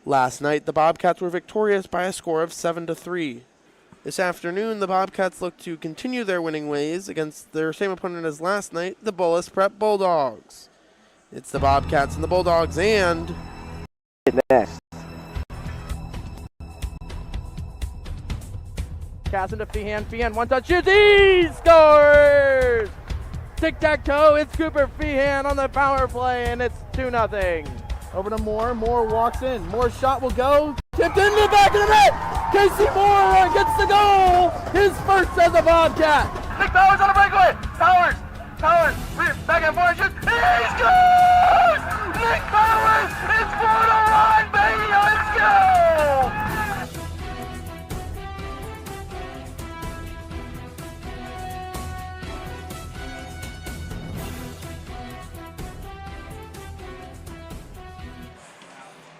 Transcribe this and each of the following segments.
Last night, the Bobcats were victorious by a score of 7-3. This afternoon, the Bobcats look to continue their winning ways against their same opponent as last night, the Bullis Bulldogs. It's the Bobcats and the Bulldogs and... Next. Pass into Feehan. Feehan one-touch shoots. He scores! Tic-tac-toe. It's Cooper Feehan on the power play, and it's 2-0. Over to Moore. Moore walks in. Moore's shot will go. Tipped into the back of the net. Casey Moore gets the goal. His first as a Bobcat. Nick Powers on the breakaway. Powers. Back and forth shoots. He scores! Nick Powers is for the run, baby. Let's go!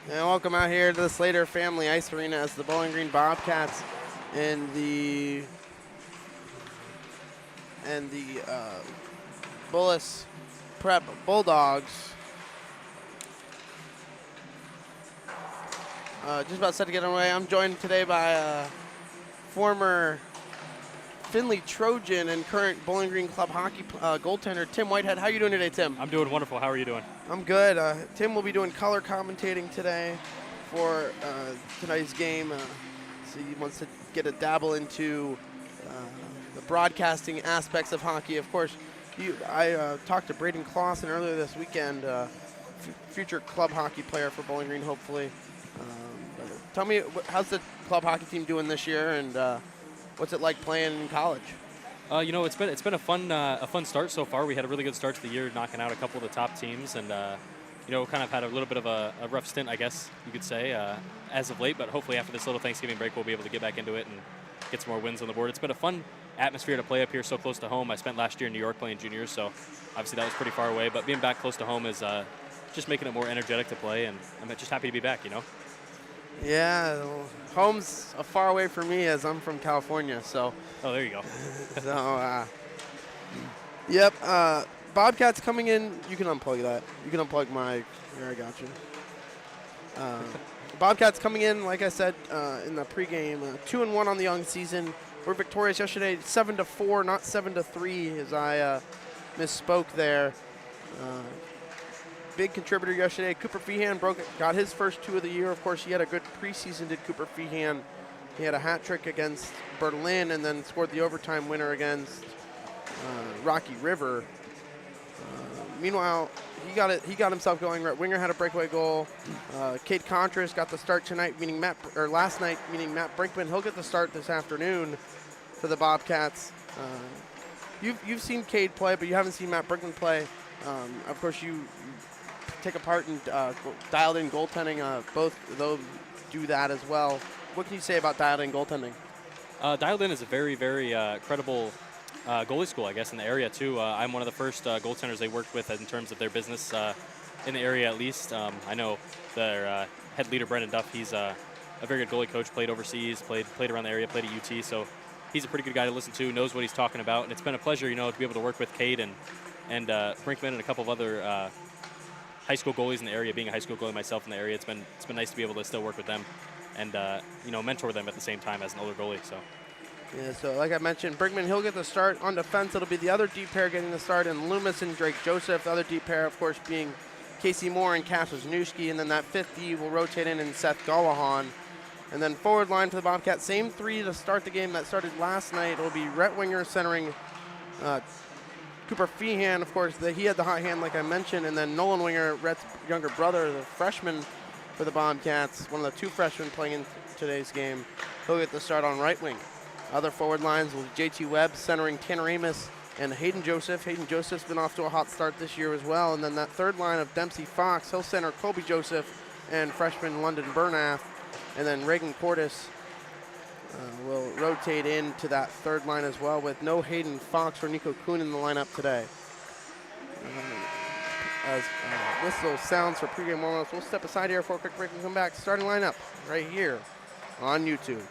And welcome out here to the Slater Family Ice Arena as the Bowling Green Bobcats and the Bullis Bulldogs just about set to get underway. I'm joined today by former Findlay Trojan and current Bowling Green Club hockey goaltender Tim Whitehead. How are you doing today, Tim? I'm doing wonderful. How are you doing? I'm good. Tim will be doing color commentating today for tonight's game. So he wants to get a dabble into the broadcasting aspects of hockey. Of course, I talked to Braden Clausen earlier this weekend, future club hockey player for Bowling Green, hopefully. Tell me, how's the club hockey team doing this year, and what's it like playing in college? It's been a fun start so far. We had a really good start to the year, knocking out a couple of the top teams, and kind of had a little bit of a rough stint, I guess you could say, as of late. But hopefully after this little Thanksgiving break, we'll be able to get back into it and get some more wins on the board. It's been a fun atmosphere to play up here, so close to home. I spent last year in New York playing juniors, so obviously that was pretty far away. But being back close to home is just making it more energetic to play, and I'm just happy to be back. Yeah, home's far away for me as I'm from California, so. Oh, there you go. Yep. Bobcats coming in. You can unplug that. You can unplug my. Here, I got you. Bobcats coming in, like I said in the pregame, 2-1 on the young season. We're victorious yesterday, 7-4, not 7-3, as I misspoke there. Big contributor yesterday. Cooper Feehan got his first 2 of the year. Of course, he had a good preseason, did Cooper Feehan. He had a hat trick against Berlin and then scored the overtime winner against Rocky River. Meanwhile, he got himself going. Right winger had a breakaway goal. Cade Contras got the start tonight, last night, meaning Matt Brinkman. He'll get the start this afternoon for the Bobcats. You've seen Cade play, but you haven't seen Matt Brinkman play. Of course, you take a part in dialed-in goaltending. Both of those do that as well. What can you say about dialed-in goaltending? Dialed In is a very, very credible goalie school, I guess, in the area, too. I'm one of the first goaltenders they worked with in terms of their business in the area, at least. I know their head leader, Brendan Duff, he's a very good goalie coach, played overseas, played around the area, played at UT, so he's a pretty good guy to listen to, knows what he's talking about, and it's been a pleasure, to be able to work with Cade and Brinkman and a couple of other high school goalies in the area. Being a high school goalie myself in the area, it's been nice to be able to still work with them and mentor them at the same time as an older goalie. So. Yeah, so like I mentioned, Brinkman, he'll get the start on defense. It'll be the other deep pair getting the start, and Loomis and Drake Joseph. The other deep pair, of course, being Casey Moore and Cass Wisniewski, and then that fifth D will rotate in and Seth Gallahan. And then forward line for the Bobcats, same 3 to start the game that started last night. It'll be Rhett Winger centering Cooper Feehan, of course, he had the hot hand like I mentioned, and then Nolan Winger, Rhett's younger brother, the freshman for the Bobcats, one of the 2 freshmen playing in today's game. He'll get the start on right wing. Other forward lines will be JT Webb centering Tanner Amos and Hayden Joseph. Hayden Joseph's been off to a hot start this year as well. And then that third line of Dempsey Fox, he'll center Kobe Joseph and freshman London Bernath. And then Reagan Cordes will rotate into that third line as well, with no Hayden Fox or Nico Kuhn in the lineup today. As whistle sounds for pregame warm-ups, we'll step aside here for a quick break and come back. Starting lineup right here on YouTube.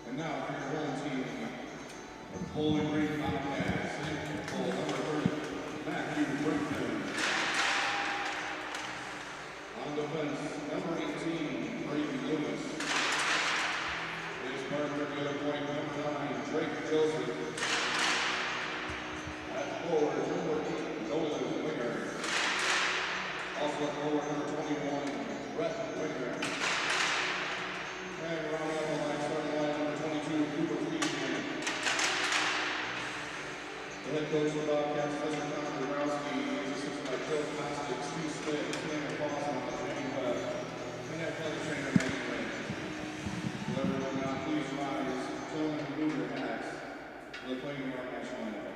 And now for your home team, the Creinin Bobcats, goal number 30, on defense, number 18, Brady Lewis. His partner at the other point, number 9, Drake Joseph. At forward, number 8, Nolan Winger. Also at forward, number 21, Brett Winger. And rounding out the line, starting line, number 22, Cooper Freeman. The head coach of the Bobcats, Mr. Tom Borowski, is assisted by Joe Plastic, Steve Smith, Tanner Foster, Jamie Webb, and athletic trainer Maggie Lane. Will everyone now please rise, gentlemen, and move your hats for the playing of our national anthem.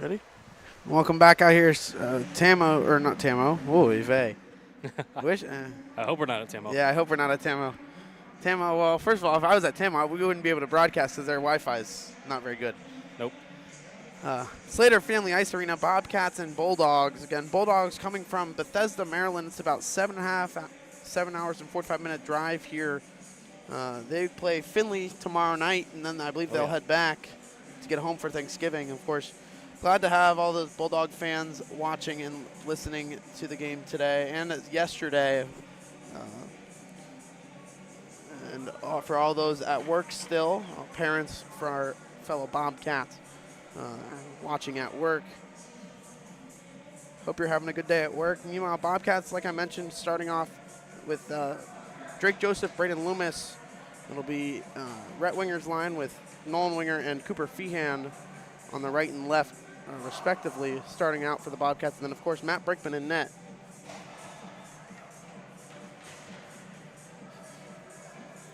Ready? Welcome back out here, Tamo, or not Tamo. Whoa, Yve. Wish. I hope we're not at Tamo. Yeah, I hope we're not at Tamo. Tamo, well, first of all, if I was at Tamo, we wouldn't be able to broadcast because their Wi-Fi is not very good. Nope. Slater Family Ice Arena, Bobcats and Bulldogs. Again, Bulldogs coming from Bethesda, Maryland. It's about 7 hours and 45-minute drive here. They play Findlay tomorrow night, and then I believe they'll head back to get home for Thanksgiving. Of course, glad to have all the Bulldog fans watching and listening to the game today and yesterday. And for all those at work still, parents for our fellow Bobcats watching at work. Hope you're having a good day at work. Meanwhile, Bobcats, like I mentioned, starting off with Drake Joseph, Braden Loomis. It'll be Rhett Winger's line with Nolan Winger and Cooper Feehan on the right and left, respectively, starting out for the Bobcats. And then, of course, Matt Brickman in net.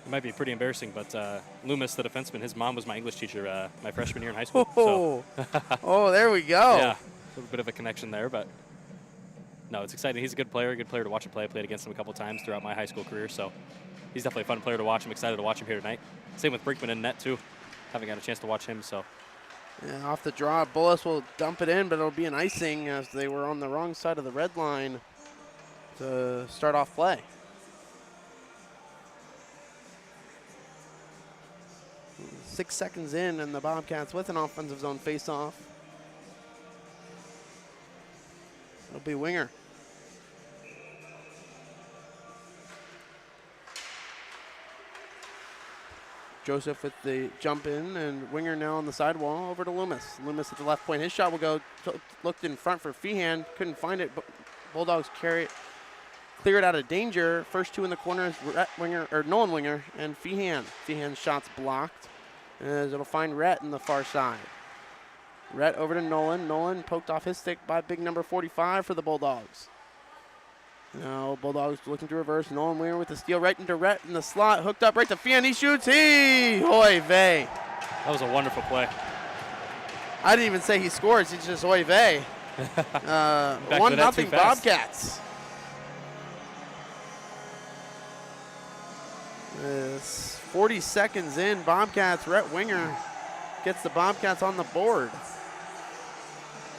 It might be pretty embarrassing, but Loomis, the defenseman, his mom was my English teacher my freshman year in high school. Oh, so. Oh, there we go. Yeah, a little bit of a connection there, but no, it's exciting. He's a good player to watch him play. I played against him a couple times throughout my high school career, so he's definitely a fun player to watch. I'm excited to watch him here tonight. Same with Brinkman in net, too. Haven't got a chance to watch him, so. Yeah, off the draw, Bullis will dump it in, but it'll be an icing as they were on the wrong side of the red line to start off play. Six seconds in, and the Bobcats with an offensive zone face-off. It'll be Winger. Joseph with the jump in, and Winger now on the sidewall over to Loomis. Loomis at the left point. His shot will go, looked in front for Feehan, couldn't find it, but Bulldogs carry it, clear it out of danger. First two in the corners, Nolan Winger and Feehan. Feehan's shot's blocked. as it'll find Rhett in the far side. Rhett over to Nolan. Nolan poked off his stick by big number 45 for the Bulldogs. Now Bulldogs looking to reverse. Nolan Winger with the steal right into Rhett in the slot. Hooked up right to Fian. He shoots. Oy vey. That was a wonderful play. I didn't even say he scores. It's just oy vey. 1-0 Bobcats. 40 seconds in. Bobcats. Rhett Winger gets the Bobcats on the board.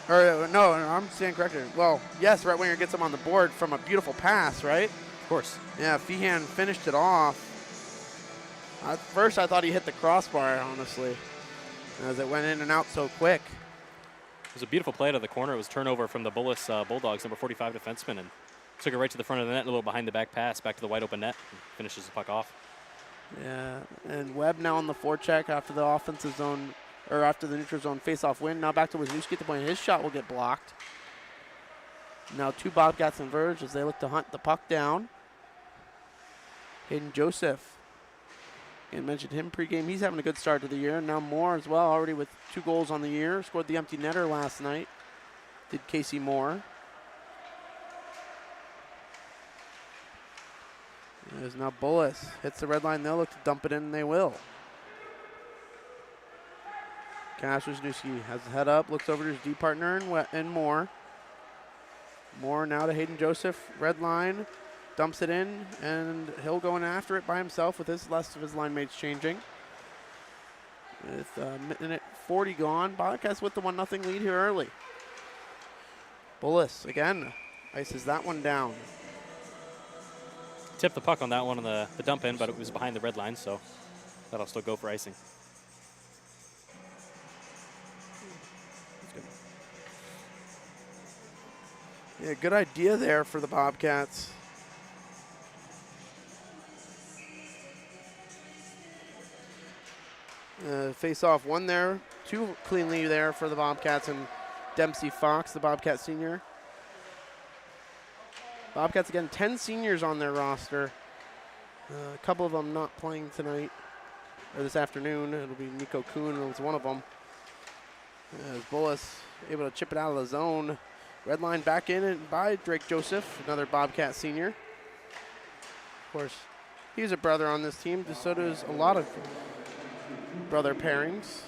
Or no, I'm saying correctly. Well, yes, Rhett Winger gets him on the board from a beautiful pass, right? Of course. Yeah, Feehan finished it off. At first, I thought he hit the crossbar, honestly, as it went in and out so quick. It was a beautiful play to the corner. It was turnover from the Bullis Bulldogs, number 45 defenseman, and took it right to the front of the net, a little behind the back pass, back to the wide open net, and finishes the puck off. Yeah, and Webb now on the forecheck after the offensive zone, or after the neutral zone face-off win. Now back to Wisniewski at the point. His shot will get blocked. Now 2 Bobcats converge as they look to hunt the puck down. Hayden Joseph. I mentioned him pregame. He's having a good start to the year. Now Moore as well, already with 2 goals on the year. Scored the empty netter last night. Did Casey Moore. There's now Bullis. Hits the red line. They'll look to dump it in, and they will. Cash Wisniewski has the head up, looks over to his D partner and Moore. Moore now to Hayden Joseph, red line, dumps it in, and he'll go in after it by himself with his last of his line mates changing. With minute 40 gone, Bobcats with the 1-0 lead here early. Bullis again ices that one down. Tipped the puck on that one on the dump in, but it was behind the red line, so that'll still go for icing. Yeah, good idea there for the Bobcats. Face-off 1 there, 2 cleanly there for the Bobcats, and Dempsey Fox, the Bobcat senior. Bobcats again, 10 seniors on their roster. A couple of them not playing tonight, or this afternoon. It'll be Nico Kuhn was one of them. As Bullis able to chip it out of the zone. Red line back in and by Drake Joseph, another Bobcat senior. Of course, he's a brother on this team, so does a lot of brother pairings.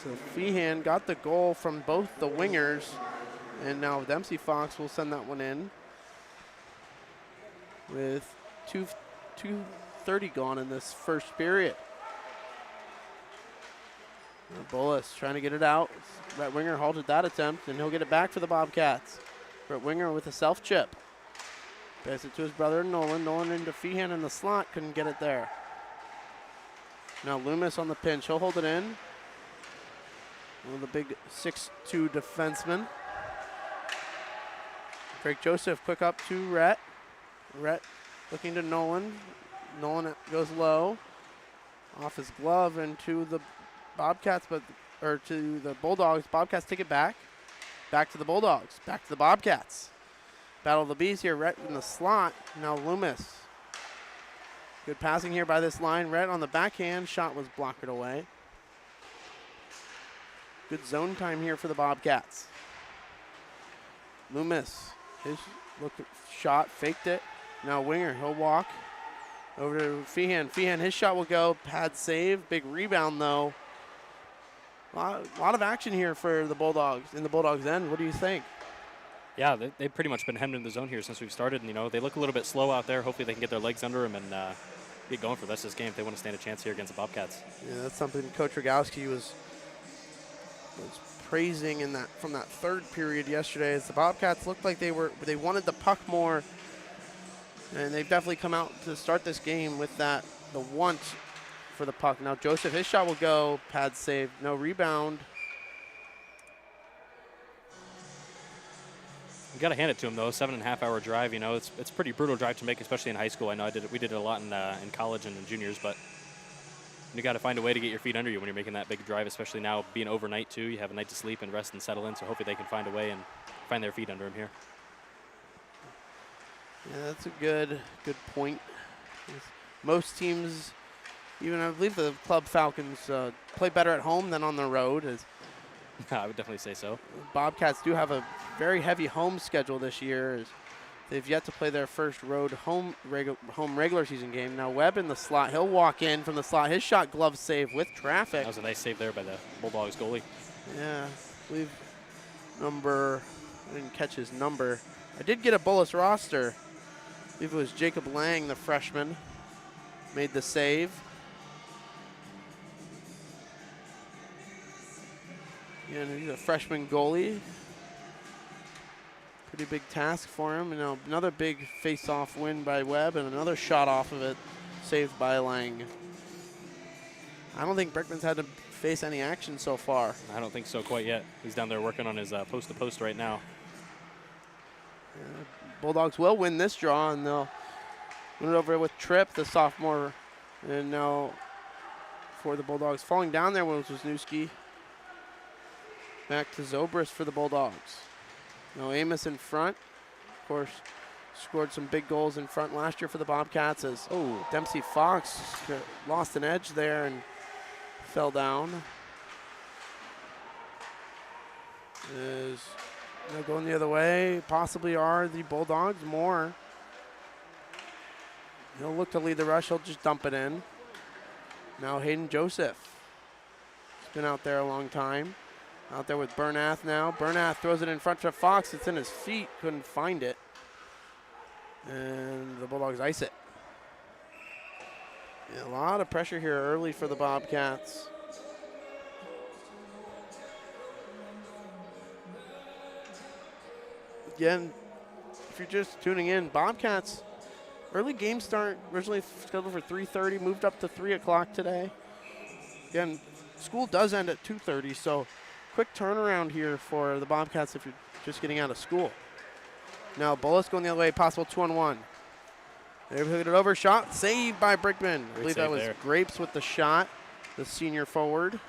So Feehan got the goal from both the wingers, and now Dempsey Fox will send that one in with 2:30 gone in this first period. Bullis trying to get it out. Rhett Winger halted that attempt, and he'll get it back for the Bobcats. Rhett Winger with a self-chip. Pass it to his brother Nolan. Nolan into Feehan in the slot, couldn't get it there. Now Loomis on the pinch. He'll hold it in. One of the big 6'2" defensemen. Drake Joseph quick up to Rhett. Rhett looking to Nolan. Nolan goes low. Off his glove into the Bobcats, or to the Bulldogs. Bobcats take it back. Back to the Bulldogs. Back to the Bobcats. Battle of the Bees here. Rhett in the slot. Now Loomis. Good passing here by this line. Rhett on the backhand. Shot was blocked away. Good zone time here for the Bobcats. Loomis. His shot. Faked it. Now Winger. He'll walk over to Feehan. Feehan, his shot will go. Pad save. Big rebound, though. A lot of action here for the Bulldogs in the Bulldogs' end. What do you think? Yeah, they've pretty much been hemmed in the zone here since we've started. And, you know, they look a little bit slow out there. Hopefully they can get their legs under them and get going for the rest of this game if they want to stand a chance here against the Bobcats. Yeah, that's something Coach Rogowski was praising in that from that third period yesterday. As the Bobcats looked like they wanted the puck more, and they've definitely come out to start this game with the want for the puck. Now Joseph, his shot will go. Pad save, no rebound. You got to hand it to him, though. 7.5-hour drive, you know, it's a pretty brutal drive to make, especially in high school. I know we did it a lot in college and in juniors, but you got to find a way to get your feet under you when you're making that big drive, especially now being overnight, too. You have a night to sleep and rest and settle in, so hopefully they can find a way and find their feet under him here. Yeah, that's a good point. Most teams, even I believe the Club Falcons, play better at home than on the road. As I would definitely say so. Bobcats do have a very heavy home schedule this year. As they've yet to play their first road home regular season game. Now Webb in the slot. He'll walk in from the slot. His shot glove save with traffic. That was a nice save there by the Bulldogs goalie. Yeah, I believe I didn't catch his number. I did get a Bullis roster. I believe it was Jacob Lang, the freshman, made the save. Yeah, and he's a freshman goalie. Pretty big task for him. You know, another big face-off win by Webb and another shot off of it saved by Lang. I don't think Brickman's had to face any action so far. I don't think so quite yet. He's down there working on his post-to-post right now. Yeah, Bulldogs will win this draw, and they'll win it over with Tripp, the sophomore. And now for the Bulldogs, falling down there was Wisniewski. Back to Zobrist for the Bulldogs. Now Amos in front. Of course, scored some big goals in front last year for the Bobcats as Dempsey Fox lost an edge there and fell down. Is now going the other way. Possibly are the Bulldogs more. He'll look to lead the rush. He'll just dump it in. Now Hayden Joseph. He's been out there a long time. Out there with Bernath now. Bernath throws it in front to Fox. It's in his feet. Couldn't find it. And the Bulldogs ice it. Yeah, a lot of pressure here early for the Bobcats. Again, if you're just tuning in, Bobcats, early game start, originally scheduled for 3:30, moved up to 3 o'clock today. Again, school does end at 2:30, so quick turnaround here for the Bobcats if you're just getting out of school. Now Bullis going the other way, possible 2-on-1. They hit it over, shot, saved by Brickman. I believe that was there. Grapes with the shot, the senior forward.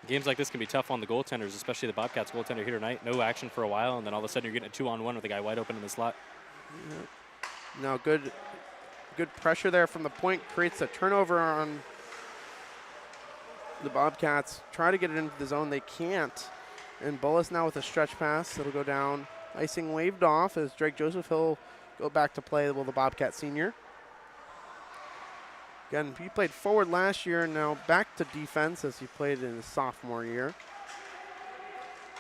Games like this can be tough on the goaltenders, especially the Bobcats goaltender here tonight. No action for a while, and then all of a sudden you're getting a 2-on-1 with a guy wide open in the slot. Yeah. Now good pressure there from the point, creates a turnover on the Bobcats. Try to get it into the zone, they can't. And Bullis now with a stretch pass, it'll go down. Icing waved off as Drake Joseph, he'll go back to play with the Bobcat senior. Again, he played forward last year, now back to defense as he played in his sophomore year.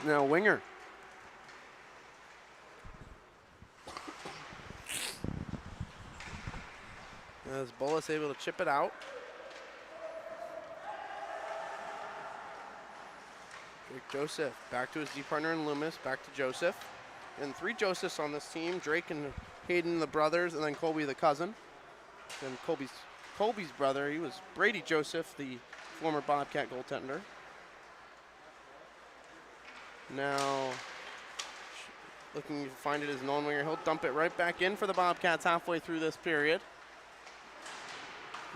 Now winger. As Bullis able to chip it out. Drake Joseph back to his D partner in Loomis, back to Joseph. And 3 Josephs on this team, Drake and Hayden the brothers, and then Colby the cousin. And Colby's brother, he was Brady Joseph, the former Bobcat goaltender. Now looking to find it as known winger. He'll dump it right back in for the Bobcats halfway through this period.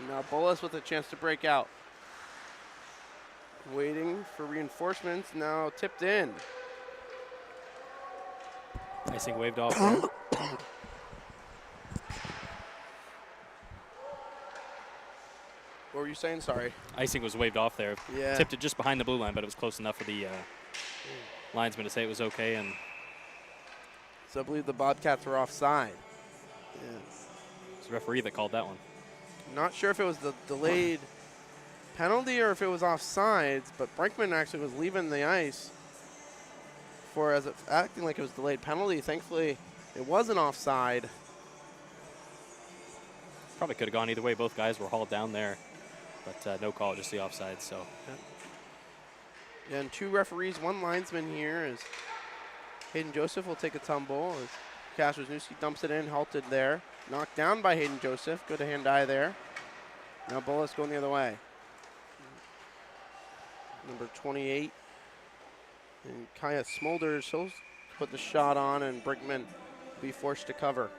Now Bullis with a chance to break out. Waiting for reinforcements, now tipped in. Icing waved off there. What were you saying? Sorry. Icing was waved off there. Yeah. Tipped it just behind the blue line, but it was close enough for the linesman to say it was okay. And So I believe the Bobcats were offside. Yeah. it's the referee that called that one. Not sure if it was the delayed penalty or if it was offsides, but Brinkman actually was leaving the ice for acting like it was delayed penalty. Thankfully, it wasn't offside. Probably could have gone either way. Both guys were hauled down there, but no call, just the offside. So Yeah, and 2 referees, 1 linesman here as Hayden Joseph will take a tumble as Cash Wisniewski dumps it in, halted there. Knocked down by Hayden Joseph. Good hand-eye there. Now Bullis going the other way. Number 28. And Kaya Smolders, he'll put the shot on, and Brinkman be forced to cover.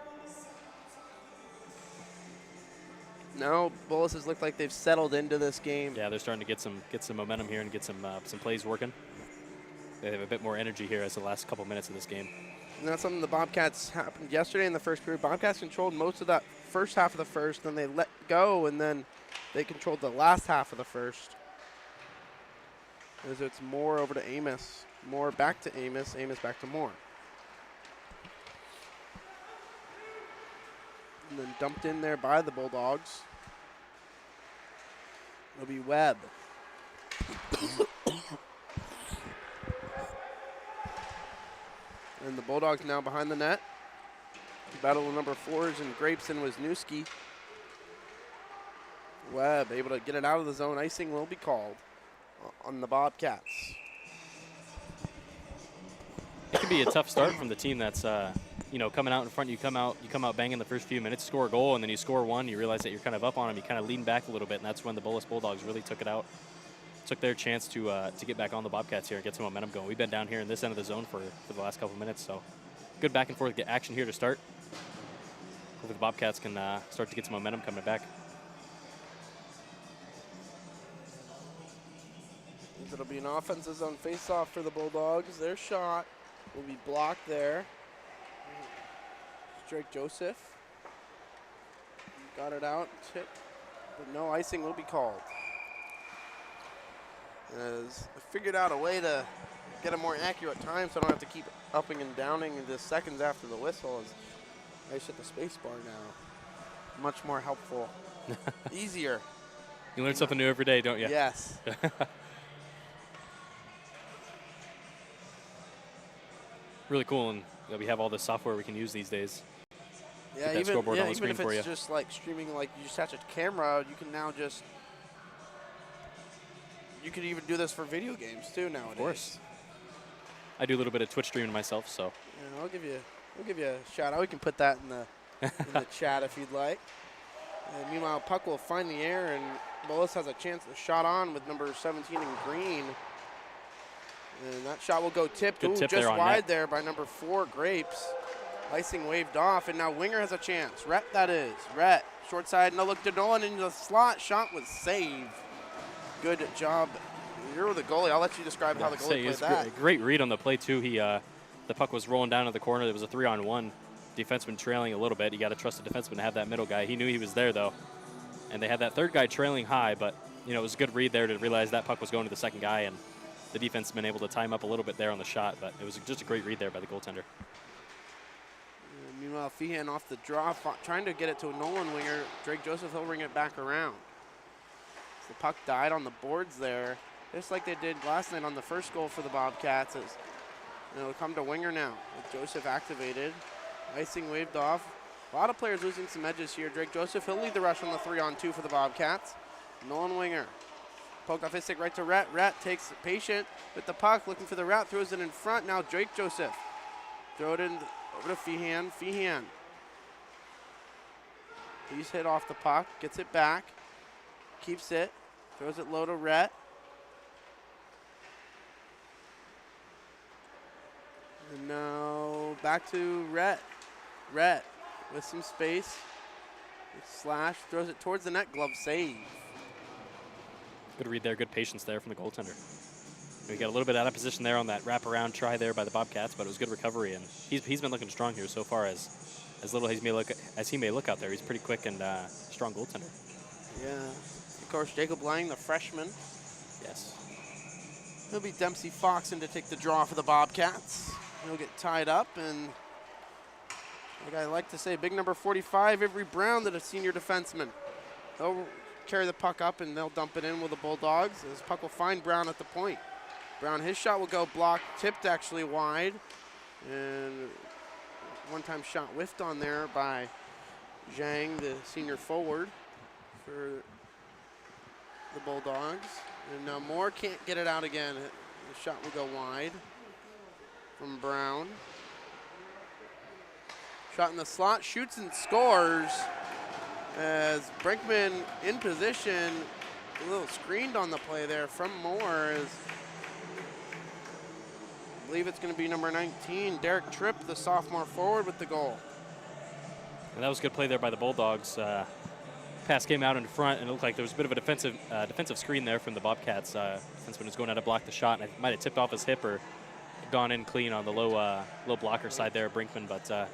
Now Bullis has looked like they've settled into this game. yeah, they're starting to get some momentum here and get some plays working. they have a bit more energy here as the last couple minutes of this game. And that's something the Bobcats happened yesterday in the first period. Bobcats controlled most of that first half of the first, then they let go, and then they controlled the last half of the first. As it's Moore over to Amos. Moore back to Amos. Amos back to Moore. And then dumped in there by the Bulldogs. It'll be Webb. And the Bulldogs now behind the net. Battle of number 4s and Grapes and Wisniewski. Webb able to get it out of the zone. Icing will be called on the Bobcats. It can be a tough start from the team that's coming out in front. You come out banging the first few minutes, score a goal, and then you score one. You realize that you're kind of up on them. You kind of lean back a little bit, and that's when the Bullis Bulldogs really took it out. Took their chance to get back on the Bobcats here and get some momentum going. We've been down here in this end of the zone for the last couple minutes, so good back and forth action here to start. Hopefully the Bobcats can start to get some momentum coming back. It'll be an offensive zone face-off for the Bulldogs. Their shot will be blocked there. Drake Joseph got it out, tip, but no icing will be called. As I figured out a way to get a more accurate time so I don't have to keep upping and downing the seconds after the whistle. Is I just hit the space bar now. Much more helpful. Easier. You learn something new every day, don't you? Yes. Really cool, and we have all this software we can use these days. Yeah, that scoreboard on the even screen if for it's you. just like streaming, like you just attach a camera, you can now just. You could even do this for video games too nowadays. Of course. I do a little bit of Twitch streaming myself, so. Yeah, we'll give you a shout out. We can put that in the chat if you'd like. And meanwhile, puck will find the air, and Bullis has a chance to shot on with number 17 in green. And that shot will go tipped. Good tip just there on wide net. there by number 4, Grapes. Icing waved off, and now Winger has a chance. Rhett, that is. Rhett, short side, no look to Nolan into the slot. Shot was saved. Good job. You're the goalie. I'll let you describe how the goalie played that. Great read on the play, too. The puck was rolling down to the corner. There was a 3-on-1. Defenseman trailing a little bit. You got to trust the defenseman to have that middle guy. He knew he was there, though. And they had that third guy trailing high, but, it was a good read there to realize that puck was going to the second guy, and the defenseman able to time up a little bit there on the shot, but it was just a great read there by the goaltender. Meanwhile, Feehan off the draw, trying to get it to a Nolan winger. Drake Joseph, he'll bring it back around. The puck died on the boards there, just like they did last night on the first goal for the Bobcats. It'll come to winger now with Joseph activated. Icing waved off. A lot of players losing some edges here. Drake Joseph, he'll lead the rush on the 3-on-2 for the Bobcats. Nolan winger. Poke off his stick right to Rhett. Rhett takes patient with the puck, looking for the route, throws it in front. Now Drake Joseph. Throw it in over to Feehan. Feehan. He's hit off the puck, gets it back, keeps it, throws it low to Rhett. And now back to Rhett. Rhett with some space. Slash, throws it towards the net, glove save. Good read there, good patience there from the goaltender. We got a little bit out of position there on that wraparound try there by the Bobcats, but it was good recovery, and he's been looking strong here so far. As little as he may look out there, he's pretty quick and strong goaltender. Yeah, of course, Jacob Lang, the freshman. Yes. He'll be Dempsey Foxen to take the draw for the Bobcats. He'll get tied up, and like I like to say, big number 45, Avery Brown, the senior defenseman. They'll carry the puck up, and they'll dump it in with the Bulldogs. This puck will find Brown at the point. Brown, his shot will go blocked, tipped actually wide, and one-time shot whiffed on there by Zhang, the senior forward for the Bulldogs. And now Moore can't get it out again. The shot will go wide from Brown. Shot in the slot, shoots and scores as Brinkman in position, a little screened on the play there from Moore. As I believe it's going to be number 19, Derek Tripp, the sophomore forward, with the goal. And that was a good play there by the Bulldogs. Pass came out in front, and it looked like there was a bit of a defensive screen there from the Bobcats. Defenseman was going out to block the shot, and it might have tipped off his hip or gone in clean on the low blocker side there, Brinkman, but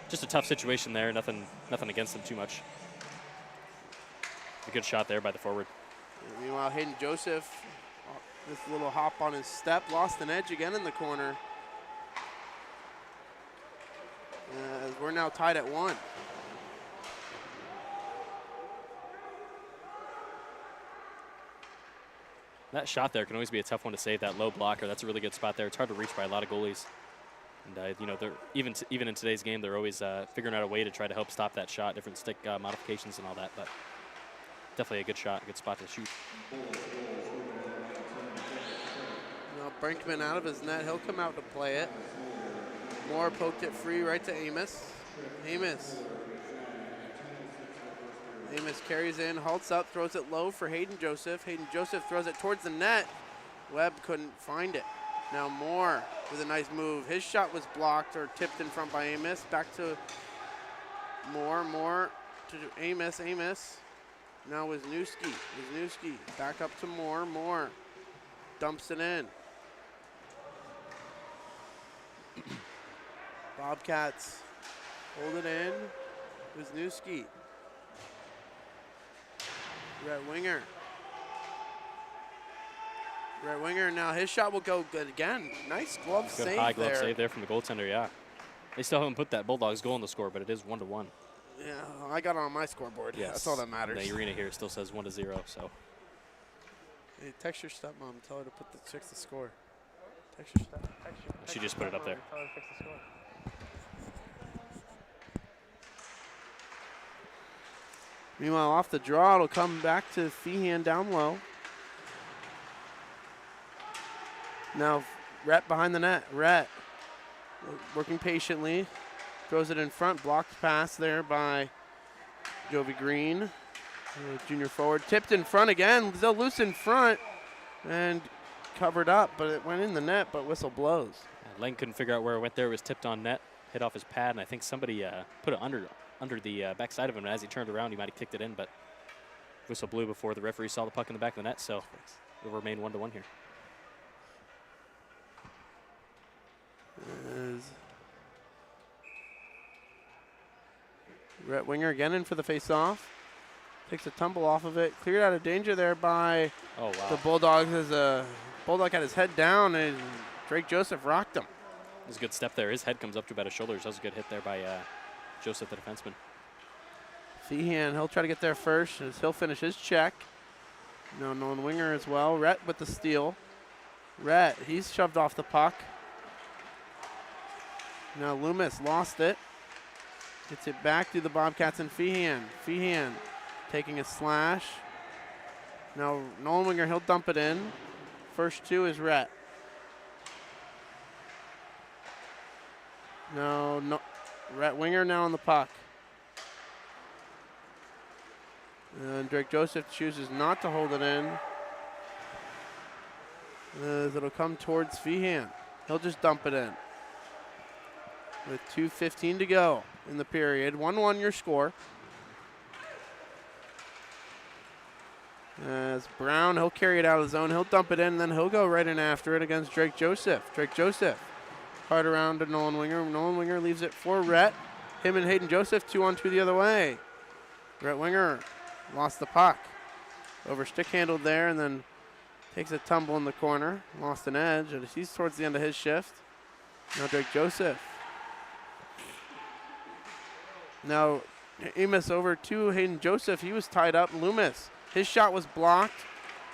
just a tough situation there. Nothing against them too much. A good shot there by the forward. Meanwhile, Hayden Joseph, this little hop on his step, lost an edge again in the corner. As we're now tied at 1. That shot there can always be a tough one to save, that low blocker. That's a really good spot there. It's hard to reach by a lot of goalies. And, you know, they're even in today's game, they're always figuring out a way to try to help stop that shot, different stick modifications and all that. But definitely a good shot, a good spot to shoot. Now Brinkman out of his net. He'll come out to play it. Moore poked it free right to Amos. Amos carries in, halts up, throws it low for Hayden Joseph. Hayden Joseph throws it towards the net. Webb couldn't find it. Now Moore with a nice move. His shot was blocked or tipped in front by Amos. Back to Moore. Moore to Amos. Amos now Wisniewski. Wisniewski back up to Moore. Moore dumps it in. Bobcats hold it in. Wisniewski. Red winger now, his shot will go good again. Nice glove Good save high glove there. save there from the goaltender, yeah. They still haven't put that Bulldogs goal in the score, but it is 1-1. Yeah, I got it on my scoreboard. Yes. That's all that matters. And the arena here still says 1-0, so. Hey, text your stepmom, tell her to fix the score. Text your She just put it up there. Tell her to fix the score. Meanwhile, off the draw, it'll come back to Feehan down low. Now, Rhett behind the net. Rhett working patiently. Throws it in front. Blocked pass there by Jovi Green. Junior forward. Tipped in front again. Still loose in front. And covered up, but it went in the net, but whistle blows. Lang couldn't figure out where it went there. It was tipped on net, hit off his pad, and I think somebody put it under the backside of him, and as he turned around, he might have kicked it in, but whistle blew before the referee saw the puck in the back of the net, so it'll remain 1-1 here. Rhett Winger again in for the face-off. Takes a tumble off of it. Cleared out of danger there by the Bulldogs as a Bulldog had his head down, and Drake Joseph rocked him. It was a good step there. His head comes up to about his shoulders. That was a good hit there by Joseph, the defenseman. Feehan, he'll try to get there first as he'll finish his check. No known winger as well. Rhett with the steal. Rhett, he's shoved off the puck. Now Loomis lost it. Gets it back to the Bobcats and Feehan. Feehan taking a slash. Now Nolan Winger, he'll dump it in. First two is Rhett. No, Rhett Winger now on the puck. And Drake Joseph chooses not to hold it in. As it'll come towards Feehan. He'll just dump it in. With 2:15 to go in the period. 1-1 your score. As Brown, he'll carry it out of the zone. He'll dump it in, and then he'll go right in after it against Drake Joseph. Drake Joseph, hard around to Nolan Winger. Nolan Winger leaves it for Rhett. Him and Hayden Joseph, 2-on-2 the other way. Rhett Winger lost the puck. Over stick handled there, and then takes a tumble in the corner. Lost an edge, and he's towards the end of his shift. Now Drake Joseph. Now Amos over to Hayden Joseph. He was tied up. Loomis. His shot was blocked.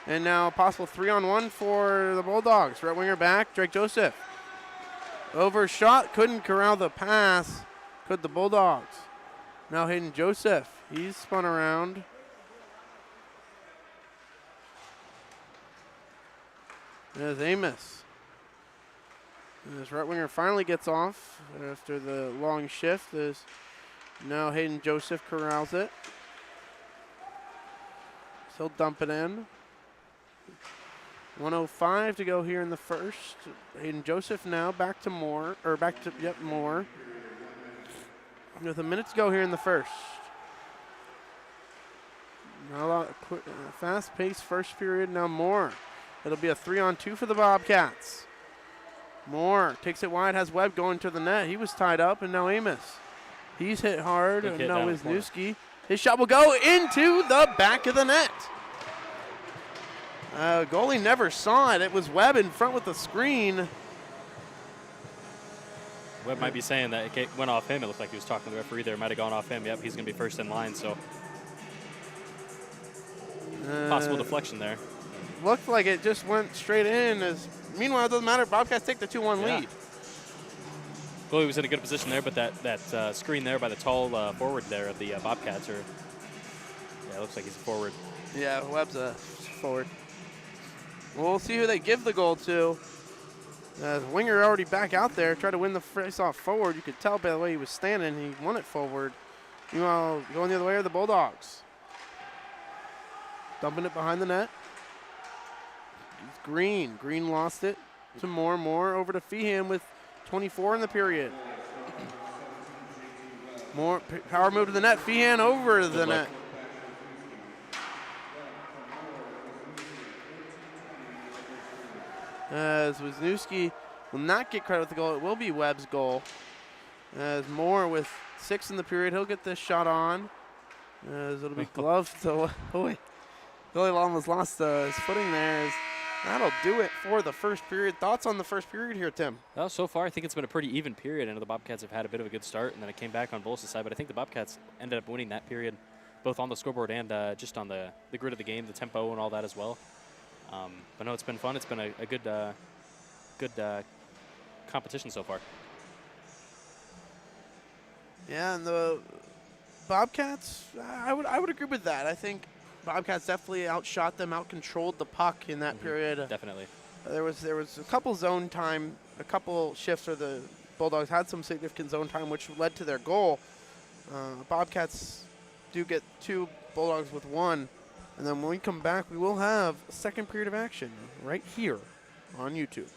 And now a possible 3-on-1 for the Bulldogs. Rhett Winger back. Drake Joseph. Overshot. Couldn't corral the pass. Could the Bulldogs. Now Hayden Joseph. He's spun around. There's Amos. And as Rhett Winger finally gets off after the long shift, is now Hayden Joseph corrals it. So he'll dump it in. 1:05 to go here in the first. Hayden Joseph now back to Moore, Moore. With a minute to go here in the first. Now fast-paced first period. Now Moore. It'll be a 3-on-2 for the Bobcats. Moore takes it wide, has Webb going to the net. He was tied up, and now Amos. He's hit hard, Big and hit now down the corner. Wisniewski. His shot will go into the back of the net. Goalie never saw it. It was Webb in front with the screen. Webb might be saying that it went off him. It looked like he was talking to the referee there. It might have gone off him. Yep, he's going to be first in line, so possible deflection there. Looked like it just went straight in. Meanwhile, it doesn't matter. Bobcats take the 2-1 Yeah. lead. Goalie was in a good position there, but that screen there by the tall forward there of the Bobcats it looks like he's a forward. Yeah, Webb's a forward. We'll see who they give the goal to. Winger already back out there, tried to win the face-off forward. You could tell by the way he was standing, he won it forward. Meanwhile, going the other way are the Bulldogs. Dumping it behind the net. It's Green. Green lost it to Moore over to Feehan with 24 in the period. More power move to the net. Feehan over to the net. As Wisniewski will not get credit with the goal. It will be Webb's goal. As Moore with 6 in the period, he'll get this shot on. As it'll be gloved. So, Goalie almost lost his footing there. That'll do it for the first period. Thoughts on the first period here, Tim? Well, so far, I think it's been a pretty even period. I know the Bobcats have had a bit of a good start, and then it came back on Bullis' side, but I think the Bobcats ended up winning that period, both on the scoreboard and just on the grid of the game, the tempo and all that as well. But no, it's been fun. It's been a good competition so far. Yeah, and the Bobcats, I would agree with that. I think Bobcats definitely outshot them, outcontrolled the puck in that period. Definitely. There was a couple zone time, a couple shifts where the Bulldogs had some significant zone time, which led to their goal. Bobcats do get 2, Bulldogs with 1. And then when we come back, we will have a second period of action right here on YouTube.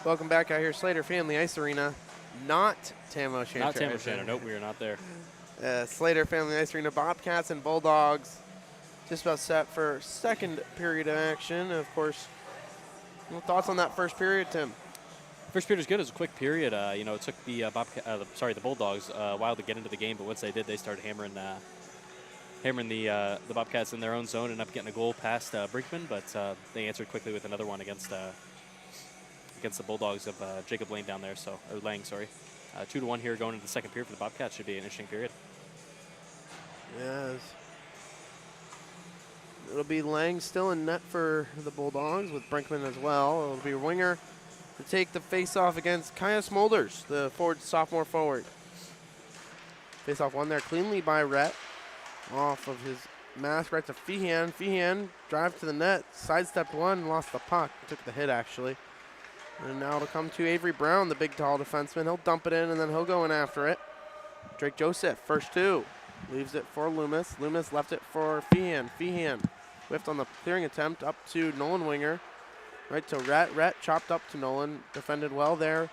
Welcome back out here, Slater Family Ice Arena. Not Tam O'Shanter. Not Tam O'Shanter. Nope, we are not there. Slater Family Ice Arena, Bobcats and Bulldogs just about set for second period of action. Of course, thoughts on that first period, Tim? First period was good. It was a quick period. You know, it took the the Bulldogs a while to get into the game, but once they did, they started hammering the Bobcats in their own zone and up getting a goal past Brinkman, but they answered quickly with another one against the Bulldogs of Jacob Lane down there. Or Lang, sorry. 2-1 here going into the second period for the Bobcats. Should be an interesting period. Yes. It'll be Lang still in net for the Bulldogs with Brinkman as well. It'll be Winger to take the face-off against Kaya Smolders, the sophomore forward. Face-off won there cleanly by Rhett. Off of his mask right to Feehan. Feehan drive to the net, sidestepped one, lost the puck. Took the hit, actually. And now it'll come to Avery Brown, the big, tall defenseman. He'll dump it in, and then he'll go in after it. Drake Joseph, first two. Leaves it for Loomis. Loomis left it for Feehan. Feehan whiffed on the clearing attempt up to Nolan Winger. Right to Rhett. Rhett chopped up to Nolan. Defended well there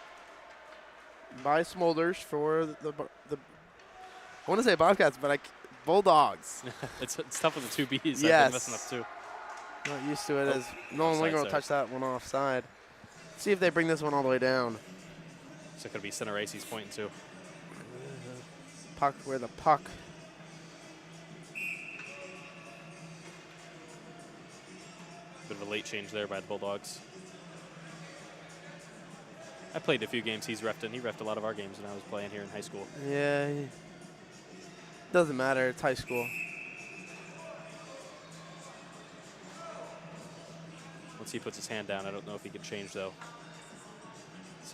by Smolders for the I want to say Bobcats, but Bulldogs. It's tough with the two Bs. Yes. I've been messing up too. Not used to it as Nolan Winger will touch that one offside. See if they bring this one all the way down. So it could be center ice he's pointing to. Puck where the puck. Bit of a late change there by the Bulldogs. I played a few games he's reffed, and he reffed a lot of our games when I was playing here in high school. Yeah. Doesn't matter. It's high school. Once he puts his hand down, I don't know if he can change, though.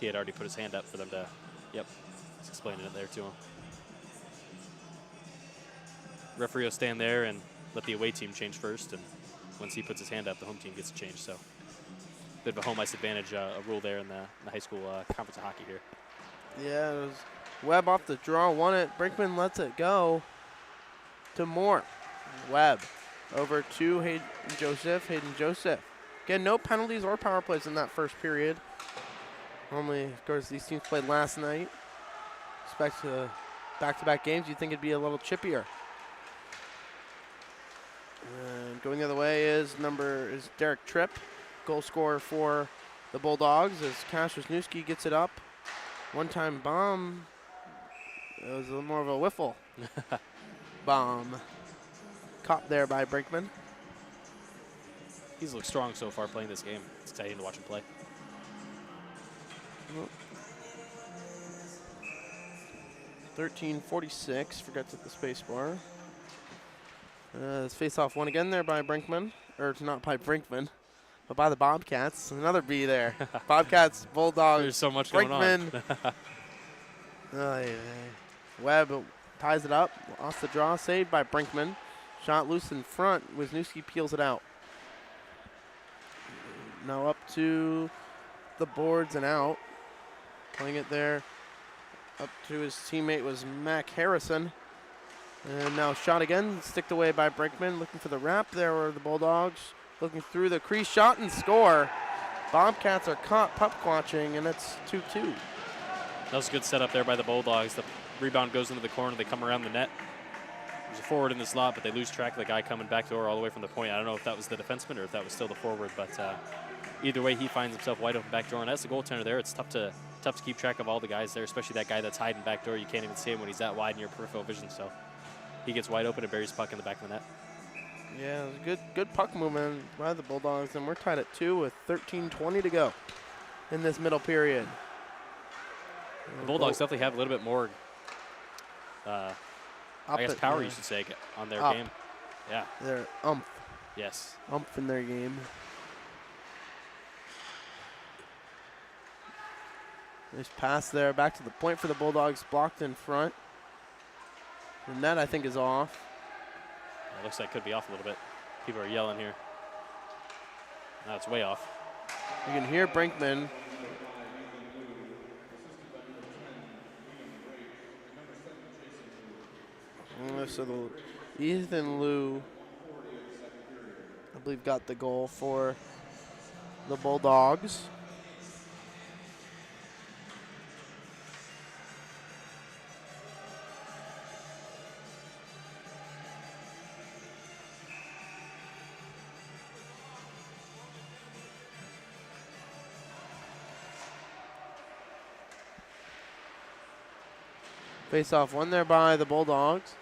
He had already put his hand up for them to, yep, he's explaining it there to him. Referee will stand there and let the away team change first, and once he puts his hand up, the home team gets to change. So, bit of a home ice advantage rule there in the high school conference of hockey here. Yeah, it was Webb off the draw, won it. Brinkman lets it go to Moore. Webb over to Hayden Joseph. Hayden Joseph. Again, no penalties or power plays in that first period. Normally, of course, these teams played last night. Expect back-to-back games, you'd think it'd be a little chippier. And going the other way is Derek Tripp, goal scorer for the Bulldogs as Cash Wisniewski gets it up. One-time bomb. It was a little more of a whiffle. Bomb. Caught there by Brinkman. He's looked strong so far playing this game. It's exciting to watch him play. 13:46. Forgot to hit the space bar. This face-off won again there by Brinkman. Or not by Brinkman, but by the Bobcats. Another B there. Bobcats, Bulldogs. There's so much Brinkman. going on. Webb ties it up. Lost the draw. Saved by Brinkman. Shot loose in front. Wisniewski peels it out. Now up to the boards and out. Playing it there up to his teammate was Mac Harrison. And now shot again, sticked away by Brinkman. Looking for the wrap there were the Bulldogs. Looking through the crease, shot and score. Bobcats are caught puck-watching, and it's 2-2. That was a good setup there by the Bulldogs. The rebound goes into the corner. They come around the net. There's a forward in the slot, but they lose track of the guy coming back door all the way from the point. I don't know if that was the defenseman or if that was still the forward, but either way, he finds himself wide open back door. And as the goaltender there, it's tough to keep track of all the guys there, especially that guy that's hiding back door. You can't even see him when he's that wide in your peripheral vision. So he gets wide open and buries puck in the back of the net. Yeah, it was good puck movement by the Bulldogs, and we're tied at 2 with 13:20 to go in this middle period. The Bulldogs definitely have a little bit more, I guess, power, you should say, on their game. Yeah. They're umph. Yes. Umph in their game. Nice pass there, back to the point for the Bulldogs, blocked in front. The net, I think, is off. It looks like it could be off a little bit. People are yelling here. Now it's way off. You can hear Brinkman. So the Ethan Liu, I believe, got the goal for the Bulldogs. Face off won there by the Bulldogs.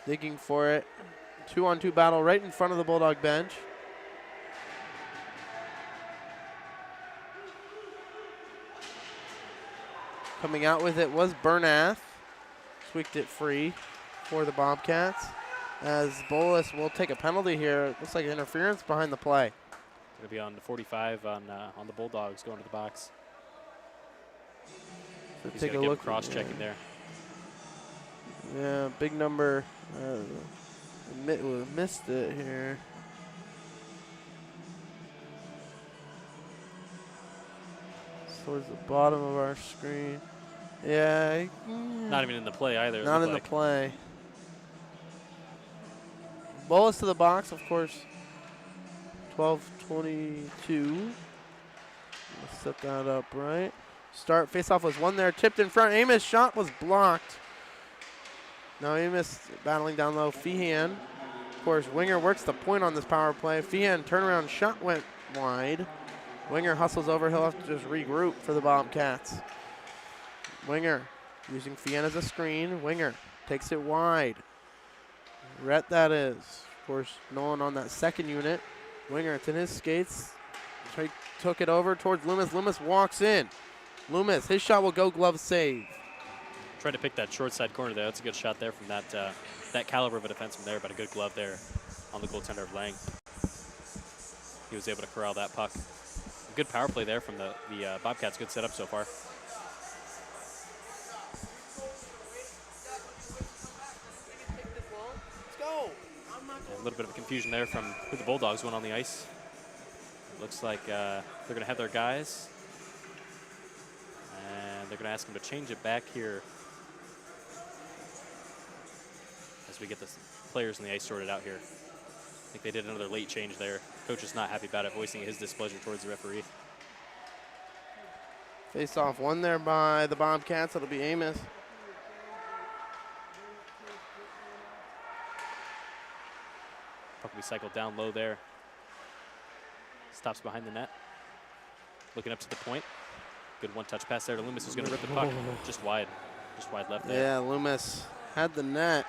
Digging for it. 2-on-2 battle right in front of the Bulldog bench. Coming out with it was Bernath. Squeaked it free for the Bobcats. As Bullis will take a penalty here. It looks like interference behind the play. Going to be on the 45 on the Bulldogs going to the box. So He's take a gonna give look. him cross-checking there. Yeah, big number. Missed it here. Towards the bottom of our screen. Yeah. Not even in the play either. it Not looked in like. the play. Bullis to the box, of course. 12-22. Let's set that up right. Start face-off was one there, tipped in front. Amos' shot was blocked. Now Amos battling down low. Feehan, of course, Winger works the point on this power play. Feehan turnaround shot went wide. Winger hustles over. He'll have to just regroup for the Bobcats. Winger using Feehan as a screen. Winger takes it wide. Rhett that is. Of course, no one on that second unit. Winger, it's in his skates. Took it over towards Loomis. Loomis walks in. Loomis, his shot will go glove save. Tried to pick that short side corner there. That's a good shot there from that caliber of a defenseman there, but a good glove there on the goaltender of Lang. He was able to corral that puck. A good power play there from the Bobcats. Good setup so far. And a little bit of confusion there from who the Bulldogs went on the ice. Looks like they're going to have their guys. And they're going to ask them to change it back here as we get the players on the ice sorted out here. I think they did another late change there. Coach is not happy about it, voicing his displeasure towards the referee. Face off won there by the Bobcats. It'll be Amos. Puck will be cycled down low there. Stops behind the net. Looking up to the point. Good one-touch pass there to Loomis, who's going to rip the puck just wide left there. Yeah, Loomis had the net.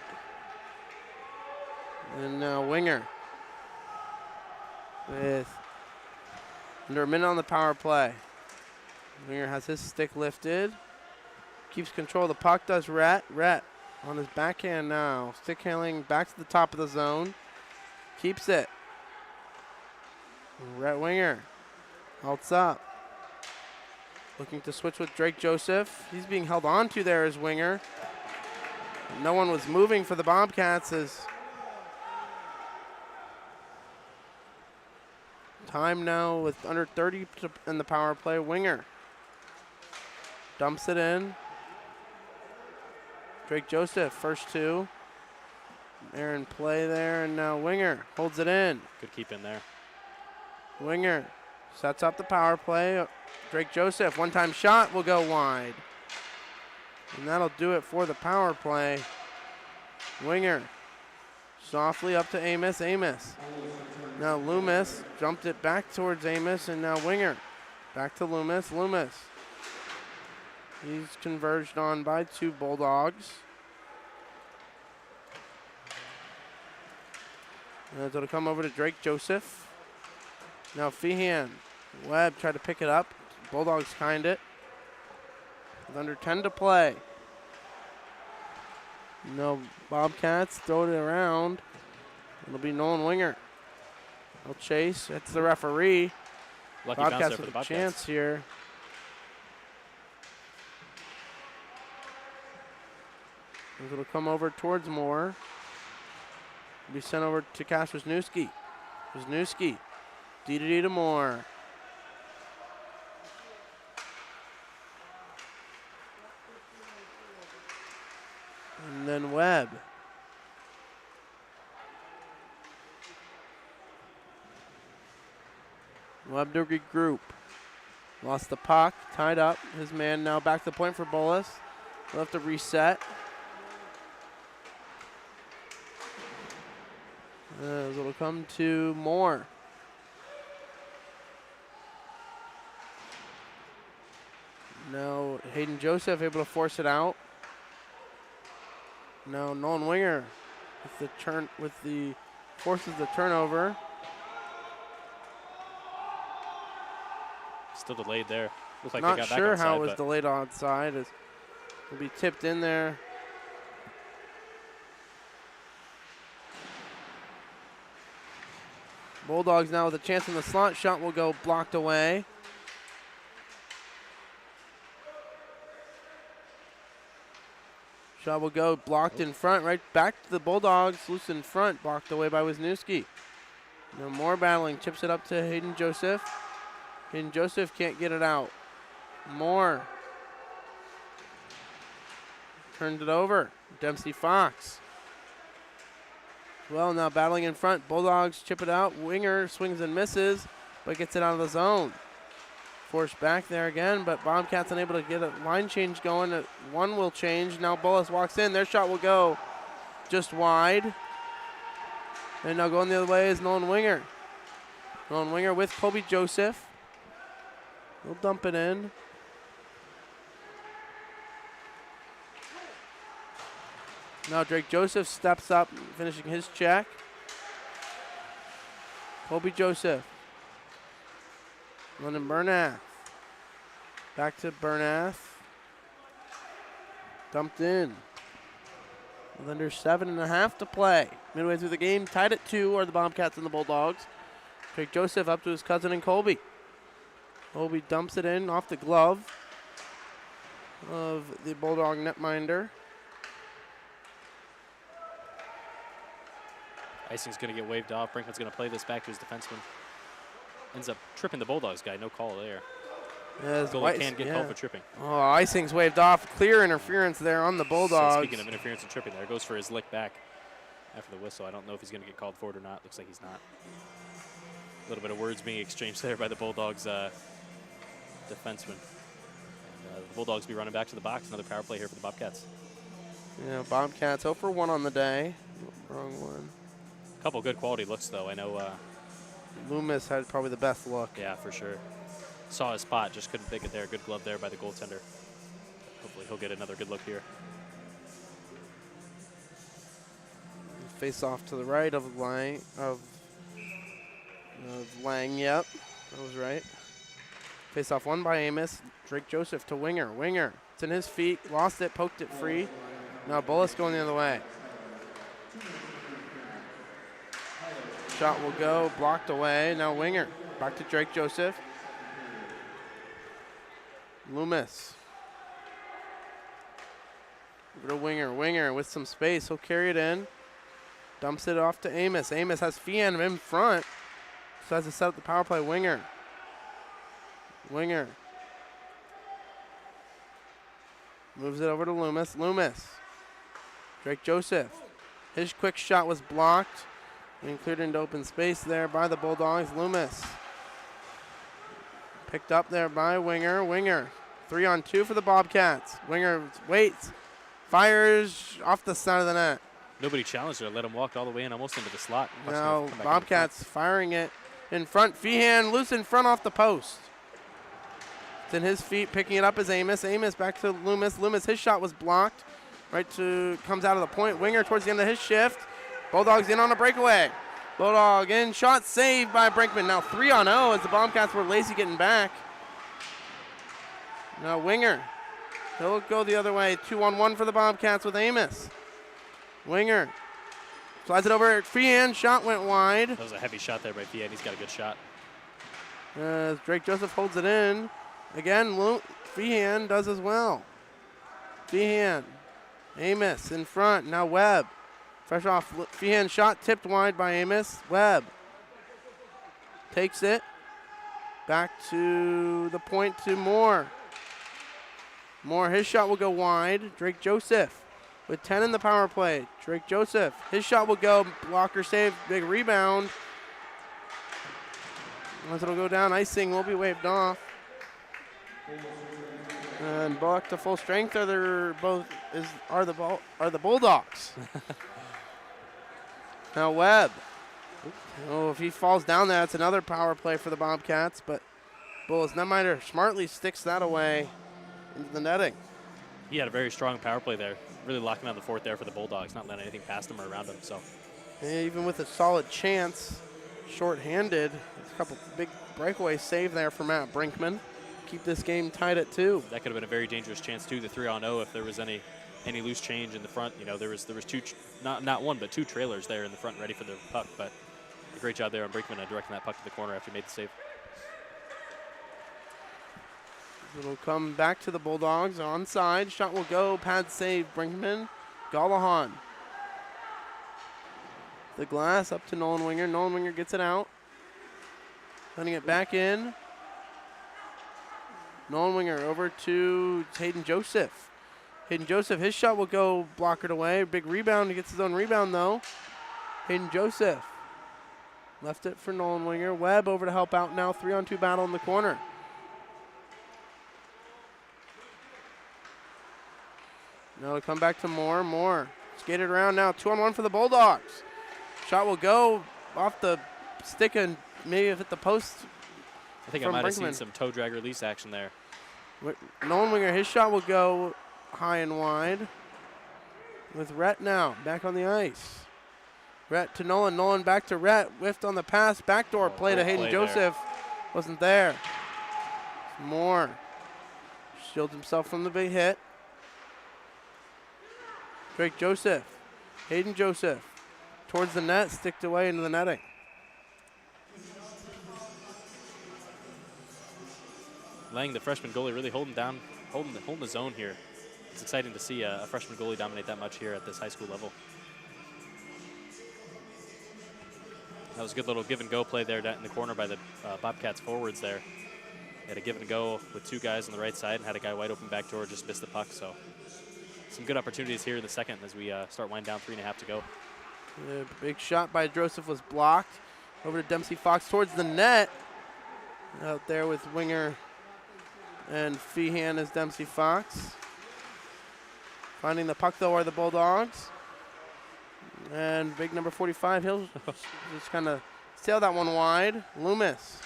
And now Winger with under a minute on the power play. Winger has his stick lifted. Keeps control of the puck, does Rhett. Rhett on his backhand now. Stick handling back to the top of the zone. Keeps it. Rhett Winger halts up. Looking to switch with Drake Joseph. He's being held on to there as Winger. No one was moving for the Bobcats as time now with under 30 in the power play. Winger dumps it in. Drake Joseph, first two. Aaron play there, and now Winger holds it in. Good keep in there. Winger sets up the power play. Drake Joseph, one-time shot will go wide. And that'll do it for the power play. Winger softly up to Amos. Amos. Now Loomis jumped it back towards Amos, and now Winger back to Loomis. Loomis. He's converged on by two Bulldogs. And it'll come over to Drake Joseph. Now Feehan. Webb tried to pick it up. Bulldogs kind it. With under 10 to play. No Bobcats throw it around. It'll be Nolan Winger. He'll chase. It's the referee. Lucky bounce there Bobcats for the with a Bobcats. chance here. It'll come over towards Moore. Be sent over to Cash Wisniewski. Wisniewski. D to Moore. And then Webb. Webb to regroup. Lost the puck, tied up. His man now back to the point for Bullis. We'll have to reset. It'll come to Moore. Now Hayden Joseph able to force it out. Now Nolan Winger forces the turnover. Still delayed there. Looks like Not they got sure back how onside, it was but delayed onside. It will be tipped in there. Bulldogs now with a chance in the slot. Shot will go blocked away. Shot will go blocked in front, right back to the Bulldogs. Loose in front, blocked away by Wisniewski. No more battling. Chips it up to Hayden Joseph. Hayden Joseph can't get it out. Moore turns it over. Dempsey Fox. Well, now battling in front. Bulldogs chip it out. Winger swings and misses, but gets it out of the zone. Forced back there again, but Bobcats unable to get a line change going. One will change. Now Bullis walks in. Their shot will go just wide. And now going the other way is Nolan Winger. Nolan Winger with Kobe Joseph. He'll dump it in. Now Drake Joseph steps up, finishing his check. Kobe Joseph. London Bernath. Back to Bernath. Dumped in. With under 7.5 to play. Midway through the game, tied at 2 are the Bobcats and the Bulldogs. Drake Joseph up to his cousin and Colby. Colby dumps it in off the glove of the Bulldog netminder. icing's going to get waved off. Brinkman's going to play this back to his defenseman. Ends up tripping the Bulldogs guy. No call there. Goalie can get called for tripping. Oh, icing's waved off. Clear interference there on the Bulldogs. So speaking of interference and tripping there, goes for his lick back after the whistle. I don't know if he's going to get called for it or not. Looks like he's not. A little bit of words being exchanged there by the Bulldogs defenseman. And, the Bulldogs be running back to the box. Another power play here for the Bobcats. Yeah, Bobcats 0 for 1 on the day. Wrong one. A couple good quality looks, though. I know Loomis had probably the best look. Yeah, for sure. Saw his spot, just couldn't pick it there. Good glove there by the goaltender. Hopefully he'll get another good look here. Face off to the right of Lang. Lang, yep, that was right. Face off won by Amos. Drake Joseph to Winger. Winger, it's in his feet. Lost it, poked it free. Now Bullis going the other way. Shot will go, blocked away. Now Winger, back to Drake Joseph. Loomis. Over to Winger. Winger with some space. He'll carry it in. Dumps it off to Amos. Amos has Fian in front. So has to set up the power play. Winger. Winger. Moves it over to Loomis. Loomis. Drake Joseph. His quick shot was blocked. Being cleared into open space there by the Bulldogs. Loomis. Picked up there by Winger. Winger. 3-on-2 for the Bobcats. Winger waits. Fires off the side of the net. Nobody challenged her. Let him walk all the way in, almost into the slot. Now Bobcats firing it in front. Feehan loose in front off the post. It's in his feet. Picking it up is Amos. Amos back to Loomis. Loomis, his shot was blocked. Comes out of the point. Winger towards the end of his shift. Bulldogs in on a breakaway. Bulldog in. Shot saved by Brinkman. Now 3-on-0 as the Bobcats were lazy getting back. Now Winger. He'll go the other way. 2-on-1 for the Bobcats with Amos. Winger. Slides it over. Feehan. Shot went wide. That was a heavy shot there by Feehan. He's got a good shot. Drake Joseph holds it in. Again, Feehan does as well. Feehan. Amos in front. Now Webb. Fresh off Feehan shot tipped wide by Amos. Webb takes it. Back to the point to Moore. Moore, his shot will go wide. Drake Joseph with 10 in the power play. Drake Joseph, his shot will go. Blocker save, big rebound. Once it'll go down, icing will be waved off. And back to full strength are the Bulldogs. Now Webb. Oh, if he falls down there, that's another power play for the Bobcats. But Bullis netminder smartly sticks that away. into the netting. He had a very strong power play there, really locking down the fort there for the Bulldogs, not letting anything past him or around him. So And even with a solid chance, short-handed, a couple big breakaway save there for Matt Brinkman. Keep this game tied at 2. that could have been a very dangerous chance too, the 3-on-0 if there was any loose change in the front. You know, there was two, not one but 2 trailers there in the front ready for the puck. But a great job there on Brinkman directing that puck to the corner after he made the save. It'll come back to the Bulldogs onside. Shot will go. Pad save. Brinkman. Gallahan. The glass up to Nolan Winger. Nolan Winger gets it out. Letting it back in. Nolan Winger over to Hayden Joseph. Hayden Joseph, his shot will go blockered away. Big rebound. He gets his own rebound though. Hayden Joseph. Left it for Nolan Winger. Webb over to help out now. 3-on-2 battle in the corner. Now it'll come back to Moore. Moore skated around now. 2-on-1 for the Bulldogs. Shot will go off the stick and maybe hit the post. I think I might have seen some toe drag release action there. Nolan Winger, his shot will go high and wide. With Rhett now back on the ice. Rhett to Nolan. Nolan back to Rhett. Whiffed on the pass. Backdoor play to Hayden Joseph. Wasn't there. Moore shields himself from the big hit. Drake Joseph. Hayden Joseph. Towards the net. Sticked away into the netting. Lang, the freshman goalie, really holding the zone here. It's exciting to see a freshman goalie dominate that much here at this high school level. That was a good little give and go play there in the corner by the Bobcats forwards there. They had a give and go with 2 guys on the right side and had a guy wide open back door, just missed the puck. So some good opportunities here in the second as we start winding down 3.5 to go. The big shot by Joseph was blocked. Over to Dempsey Fox towards the net. Out there with Winger and Feehan as Dempsey Fox. Finding the puck though are the Bulldogs. And big number 45, he'll just kind of sail that one wide. Loomis.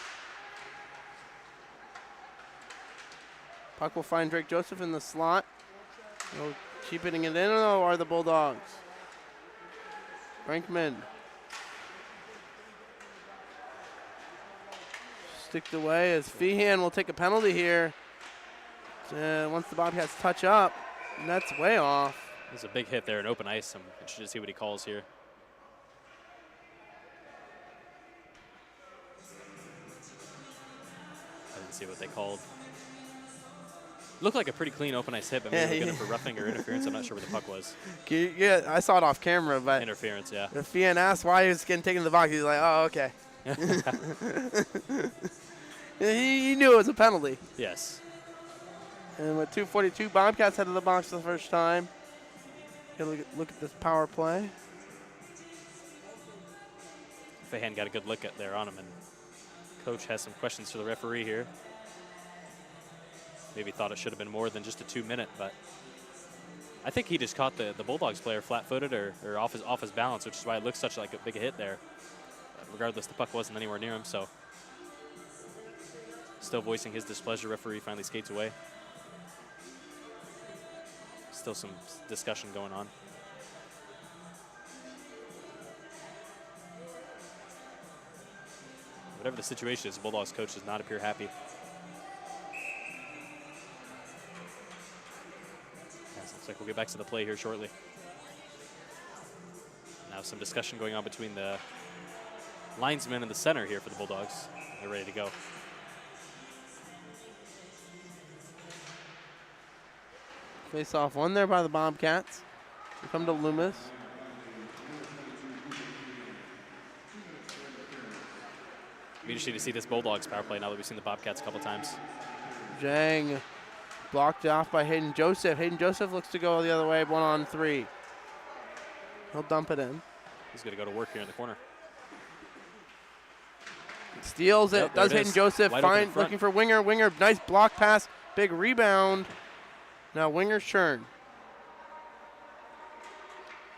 Puck will find Drake Joseph in the slot. He'll keep hitting it in though are the Bulldogs. Brinkman. Sticked away as Feehan will take a penalty here. Once the Bobcats touch up, and that's way off. There's a big hit there in open ice. I'm interested to see what he calls here. I didn't see what they called. Looked like a pretty clean open ice hit, but maybe they were good for roughing or interference. I'm not sure where the puck was. Yeah, I saw it off camera, but Interference, yeah. if Feehan asked why he was getting taken to the box, he's like, oh, okay. he knew it was a penalty. Yes. And with 2:42, Bobcats head to the box for the first time. Look at this power play. Fahan got a good look at there on him, and coach has some questions for the referee here. Maybe thought it should have been more than just a 2-minute, but I think he just caught the Bulldogs player flat-footed or off his balance, which is why it looks such like a big hit there. Regardless, the puck wasn't anywhere near him, so still voicing his displeasure. Referee finally skates away. Still some discussion going on. Whatever the situation is, the Bulldogs coach does not appear happy. Looks like we'll get back to the play here shortly. Now some discussion going on between the linesman and the center here for the Bulldogs. They're ready to go. Face off one there by the Bobcats. We come to Loomis. Be interesting to see this Bulldogs power play now that we've seen the Bobcats a couple times. Zhang blocked off by Hayden Joseph. Hayden Joseph looks to go the other way, 1-on-3. He'll dump it in. He's going to go to work here in the corner. Steals it. Yep, Does it Hayden is. Joseph Wide open in find front. looking for Winger. Winger, nice block pass. Big rebound. Now Winger's turn.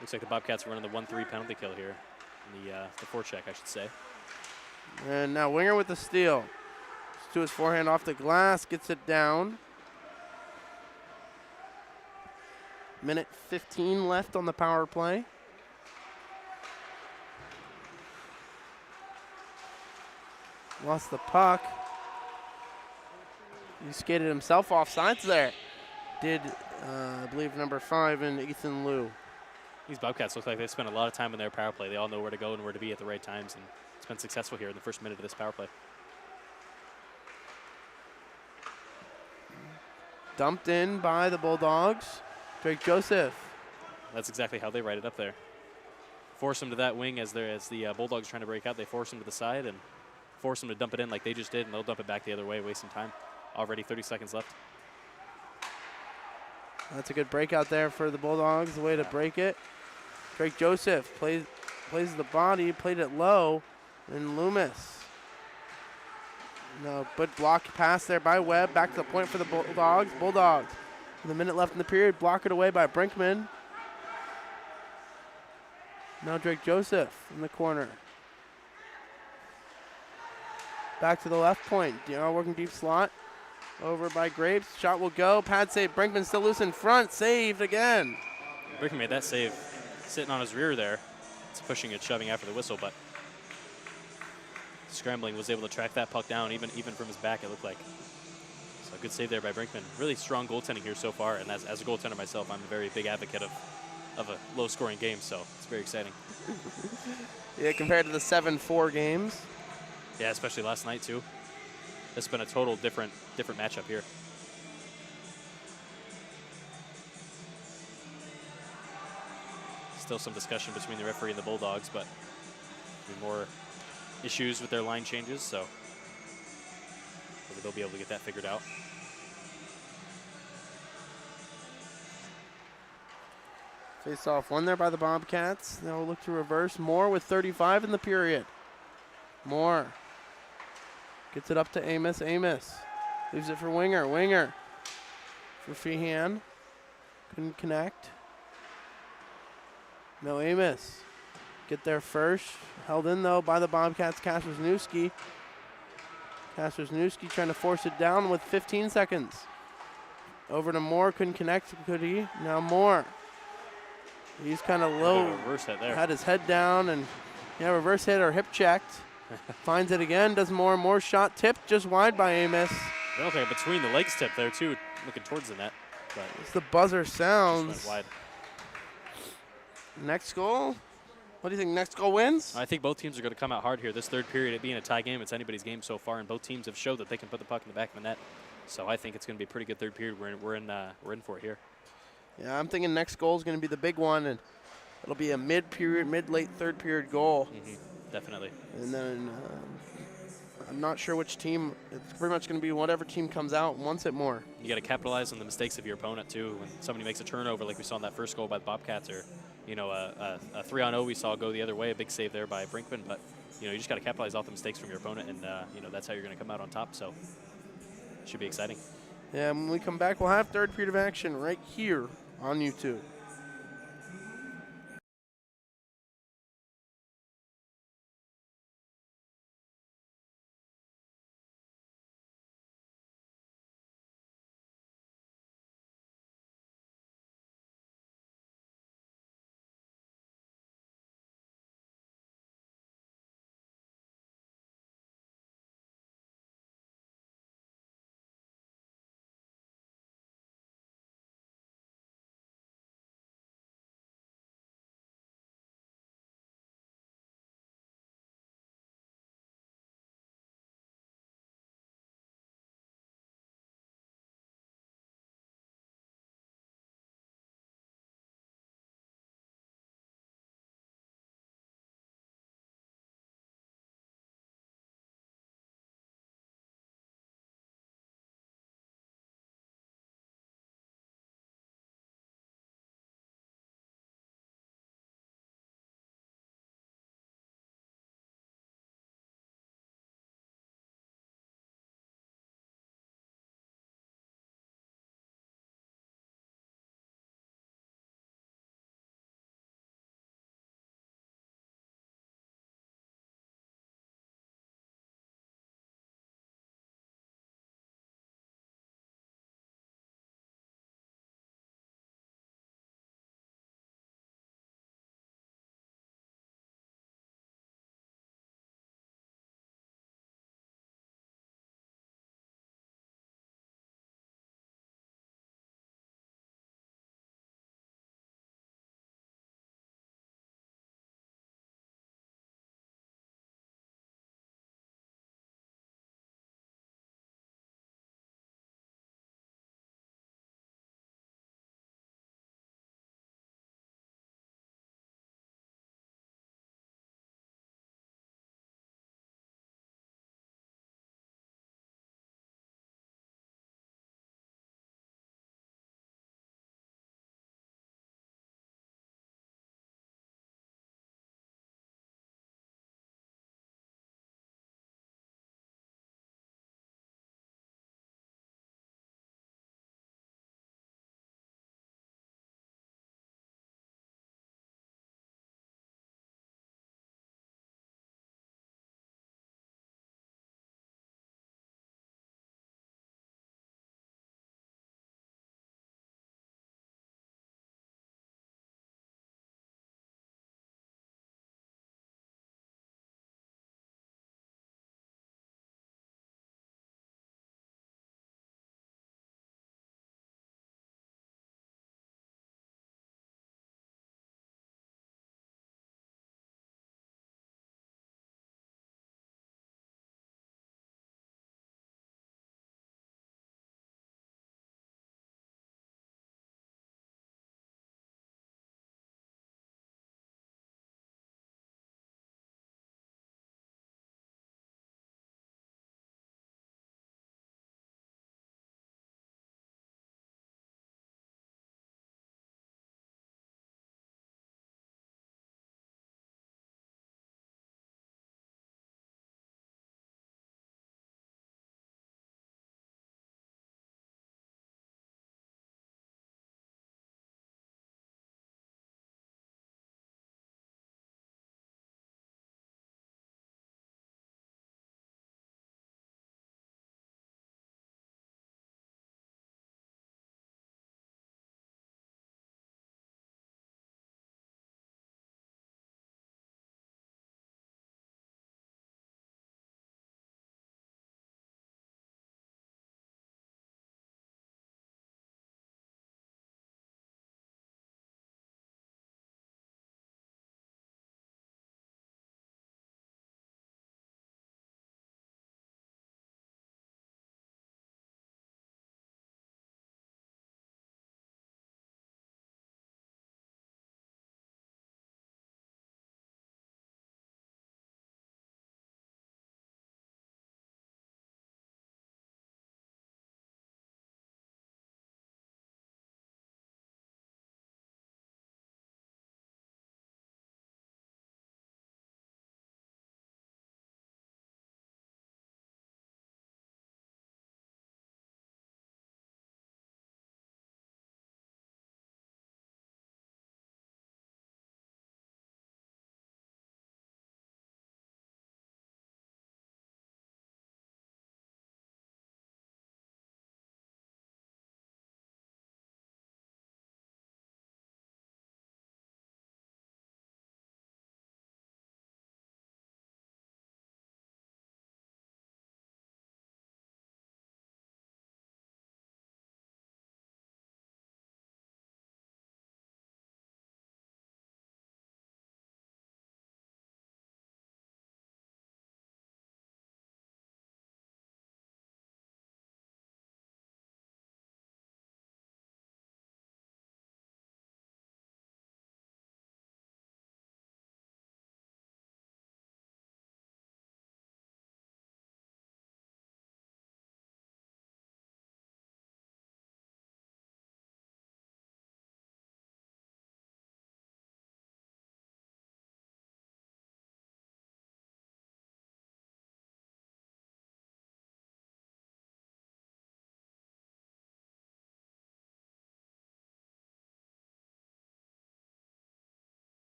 Looks like the Bobcats are running the 1-3 penalty kill here. The forecheck, I should say. And now Winger with the steal. To his forehand off the glass, gets it down. Minute 15 left on the power play. Lost the puck. He skated himself off sides there. Did, I believe, number 5 in Ethan Liu. These Bobcats look like they spent a lot of time in their power play. They all know where to go and where to be at the right times, and it's been successful here in the first minute of this power play. Dumped in by the Bulldogs. Drake Joseph. That's exactly how they write it up there. Force him to that wing as the Bulldogs trying to break out. They force him to the side and force him to dump it in like they just did, and they'll dump it back the other way, wasting time. Already 30 seconds left. That's a good breakout there for the Bulldogs, the way to break it. Drake Joseph plays the body, played it low, and Loomis. No, but block pass there by Webb, back to the point for the Bulldogs. Bulldogs, with a minute left in the period, block it away by Brinkman. Now Drake Joseph in the corner. Back to the left point, working deep slot. Over by Grapes, shot will go, pad save, Brinkman still loose in front, saved again. Brinkman made that save sitting on his rear there. It's pushing and shoving after the whistle, but scrambling was able to track that puck down even from his back, it looked like. So good save there by Brinkman. Really strong goaltending here so far, and as a goaltender myself, I'm a very big advocate of a low-scoring game, so it's very exciting. Yeah, compared to the 7-4 games. Yeah, especially last night too. It's been a total different matchup here. Still some discussion between the referee and the Bulldogs, but more issues with their line changes, so maybe they'll be able to get that figured out. Face off won there by the Bobcats. Now we'll look to reverse. Moore with 35 in the period. Moore gets it up to Amos. Amos leaves it for Winger. Winger for Feehan. Couldn't connect. No Amos. Get there first. Held in though by the Bobcats. Kaspersnewski. Kaspersnewski trying to force it down with 15 seconds. Over to Moore. Couldn't connect, could he? Now Moore. He's kind of low. Reverse hit there. Had his head down and reverse hit or hip checked. Finds it again, does more shot tipped just wide by Amos. They look like between the legs tip there too, looking towards the net. But as the buzzer sounds. just went wide. Next goal? What do you think, next goal wins? I think both teams are going to come out hard here. This third period, it being a tie game, it's anybody's game so far, and both teams have showed that they can put the puck in the back of the net. So I think it's going to be a pretty good third period. We're in for it here. Yeah, I'm thinking next goal is going to be the big one, and it'll be a mid-late third period goal. Definitely. And then I'm not sure which team. It's pretty much going to be whatever team comes out and wants it more. You got to capitalize on the mistakes of your opponent too. When somebody makes a turnover, like we saw in that first goal by the Bobcats, or a 3-on-0 we saw go the other way, a big save there by Brinkman. But you just got to capitalize off the mistakes from your opponent, and that's how you're going to come out on top. So it should be exciting. Yeah, when we come back, we'll have third period of action right here on YouTube.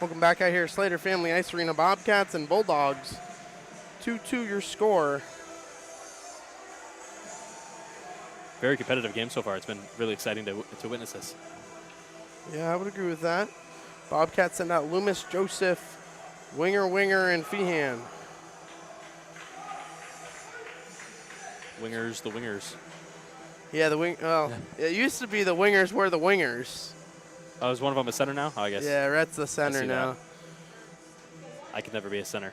Welcome back out here, Slater Family Ice Arena, Bobcats and Bulldogs. 2-2 your score. Very competitive game so far. It's been really exciting to witness this. Yeah, I would agree with that. Bobcats send out Loomis, Joseph, Winger, and Feehan. Wingers, the wingers. Yeah, it used to be the wingers were the wingers. Oh, is one of them a center now? Oh, I guess. Yeah, Rhett's the center see now. that. I could never be a center.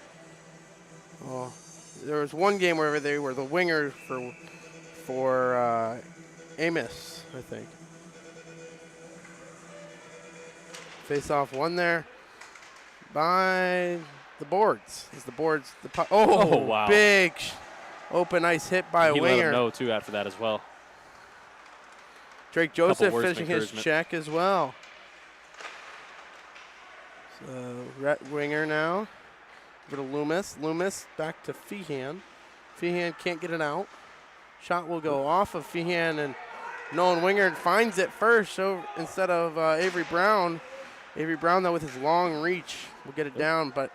Well, there was one game where they were the wingers for Amos, I think. Face off one there by the boards. Is the boards the puck? Oh, wow. Big open ice hit by a He let winger. him know too after that as well. Drake Joseph words of finishing his encouragement. check as well. So Rhett winger now. Over to Loomis. Loomis back to Feehan. Feehan can't get it out. Shot will go off of Feehan, and Nolan Wingard finds it first. So instead of Avery Brown, though, with his long reach, will get it down, but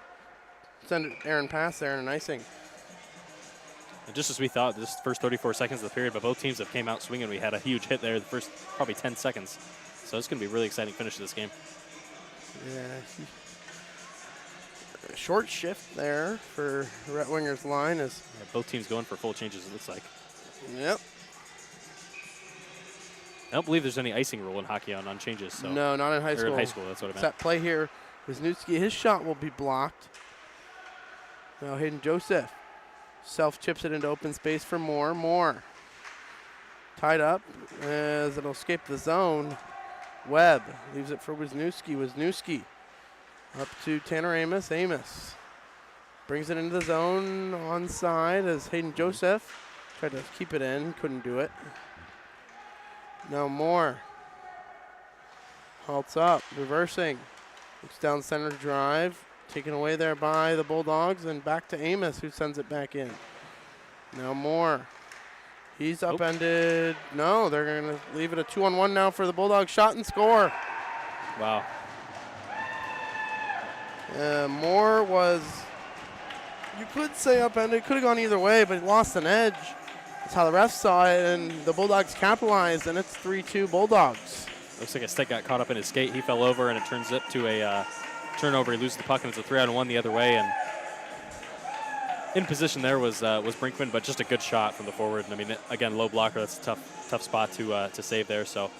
send an errant pass there and an icing. And just as we thought, this first 34 seconds of the period, but both teams have came out swinging. We had a huge hit there the first probably 10 seconds. So it's going to be a really exciting finish to this game. Yeah. A short shift there for Rhett Winger's line is. Yeah, both teams going for full changes, it looks like. Yep. I don't believe there's any icing rule in hockey on changes. So. No, not in high school. Or in high school, that's what I meant. Set play here. Wisniewski, his shot will be blocked. Now Hayden Joseph self-chips it into open space for Moore. Moore tied up as it'll escape the zone. Webb leaves it for Wisniewski. Wisniewski up to Tanner Amos. Amos brings it into the zone onside as Hayden Joseph tried to keep it in, couldn't do it. Now Moore halts up, reversing. Looks down center drive, taken away there by the Bulldogs, and back to Amos, who sends it back in. Now Moore. He's upended. No, they're going to leave it a 2-on-1 now for the Bulldogs. Shot and score. Wow. Moore was, you could say upended, could have gone either way, but he lost an edge. That's how the refs saw it, and the Bulldogs capitalized, and it's 3-2 Bulldogs. Looks like a stick got caught up in his skate. He fell over, and it turns it to a turnover. He loses the puck, and it's a 3-on-1 the other way. And in position there was Brinkman, but just a good shot from the forward. And I mean, again, low blocker. That's a tough spot to save there. So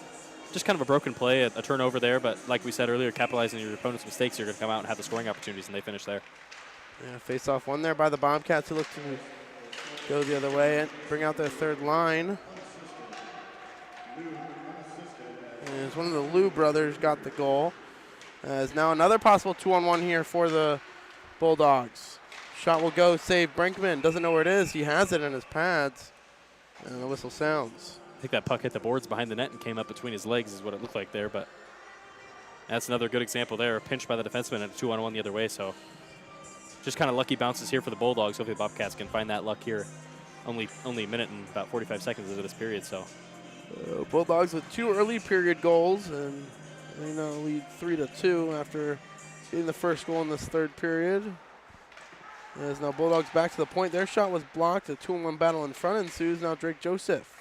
just kind of a broken play, a turnover there. But like we said earlier, capitalizing on your opponent's mistakes, you're going to come out and have the scoring opportunities, and they finish there. Yeah, face off one there by the Bobcats, who look to go the other way and bring out their third line. As one of the Liu brothers got the goal. As now another possible 2-on-1 here for the Bulldogs. Shot will go, save Brinkman. Doesn't know where it is. He has it in his pads. And the whistle sounds. I think that puck hit the boards behind the net and came up between his legs is what it looked like there. But that's another good example there. A pinch by the defenseman and a 2-on-1 the other way. So just kind of lucky bounces here for the Bulldogs. Hopefully the Bobcats can find that luck here. Only a minute and about 45 seconds into this period. So Bulldogs with 2 early period goals, and they now lead 3-2 after getting the first goal in this third period. As now Bulldogs back to the point. Their shot was blocked. A 2-on-1 battle in front ensues. Now Drake Joseph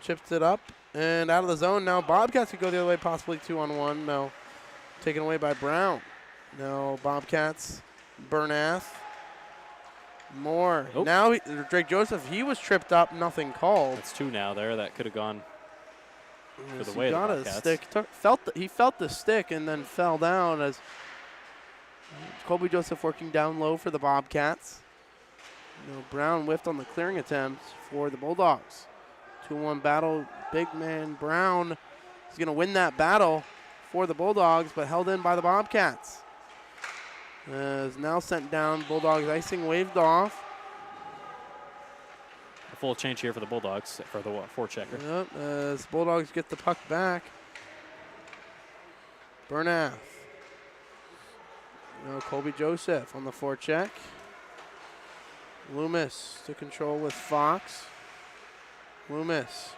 chips it up and out of the zone. Now Bobcats could go the other way, possibly 2-on-1. Now taken away by Brown. Now Bobcats, Bernath, Moore. Now Drake Joseph, he was tripped up, nothing called. that's 2 now there. That could have gone for the He way of the got a Bobcats. stick. He felt the stick and then fell down as Colby Joseph working down low for the Bobcats. Brown whiffed on the clearing attempt for the Bulldogs. 2-1 battle. Big man Brown is going to win that battle for the Bulldogs, but held in by the Bobcats. Is now sent down. Bulldogs icing waved off. A full change here for the Bulldogs for the forechecker. Yep, as Bulldogs get the puck back. Bernath. Colby Joseph on the forecheck. Loomis to control with Fox. Loomis.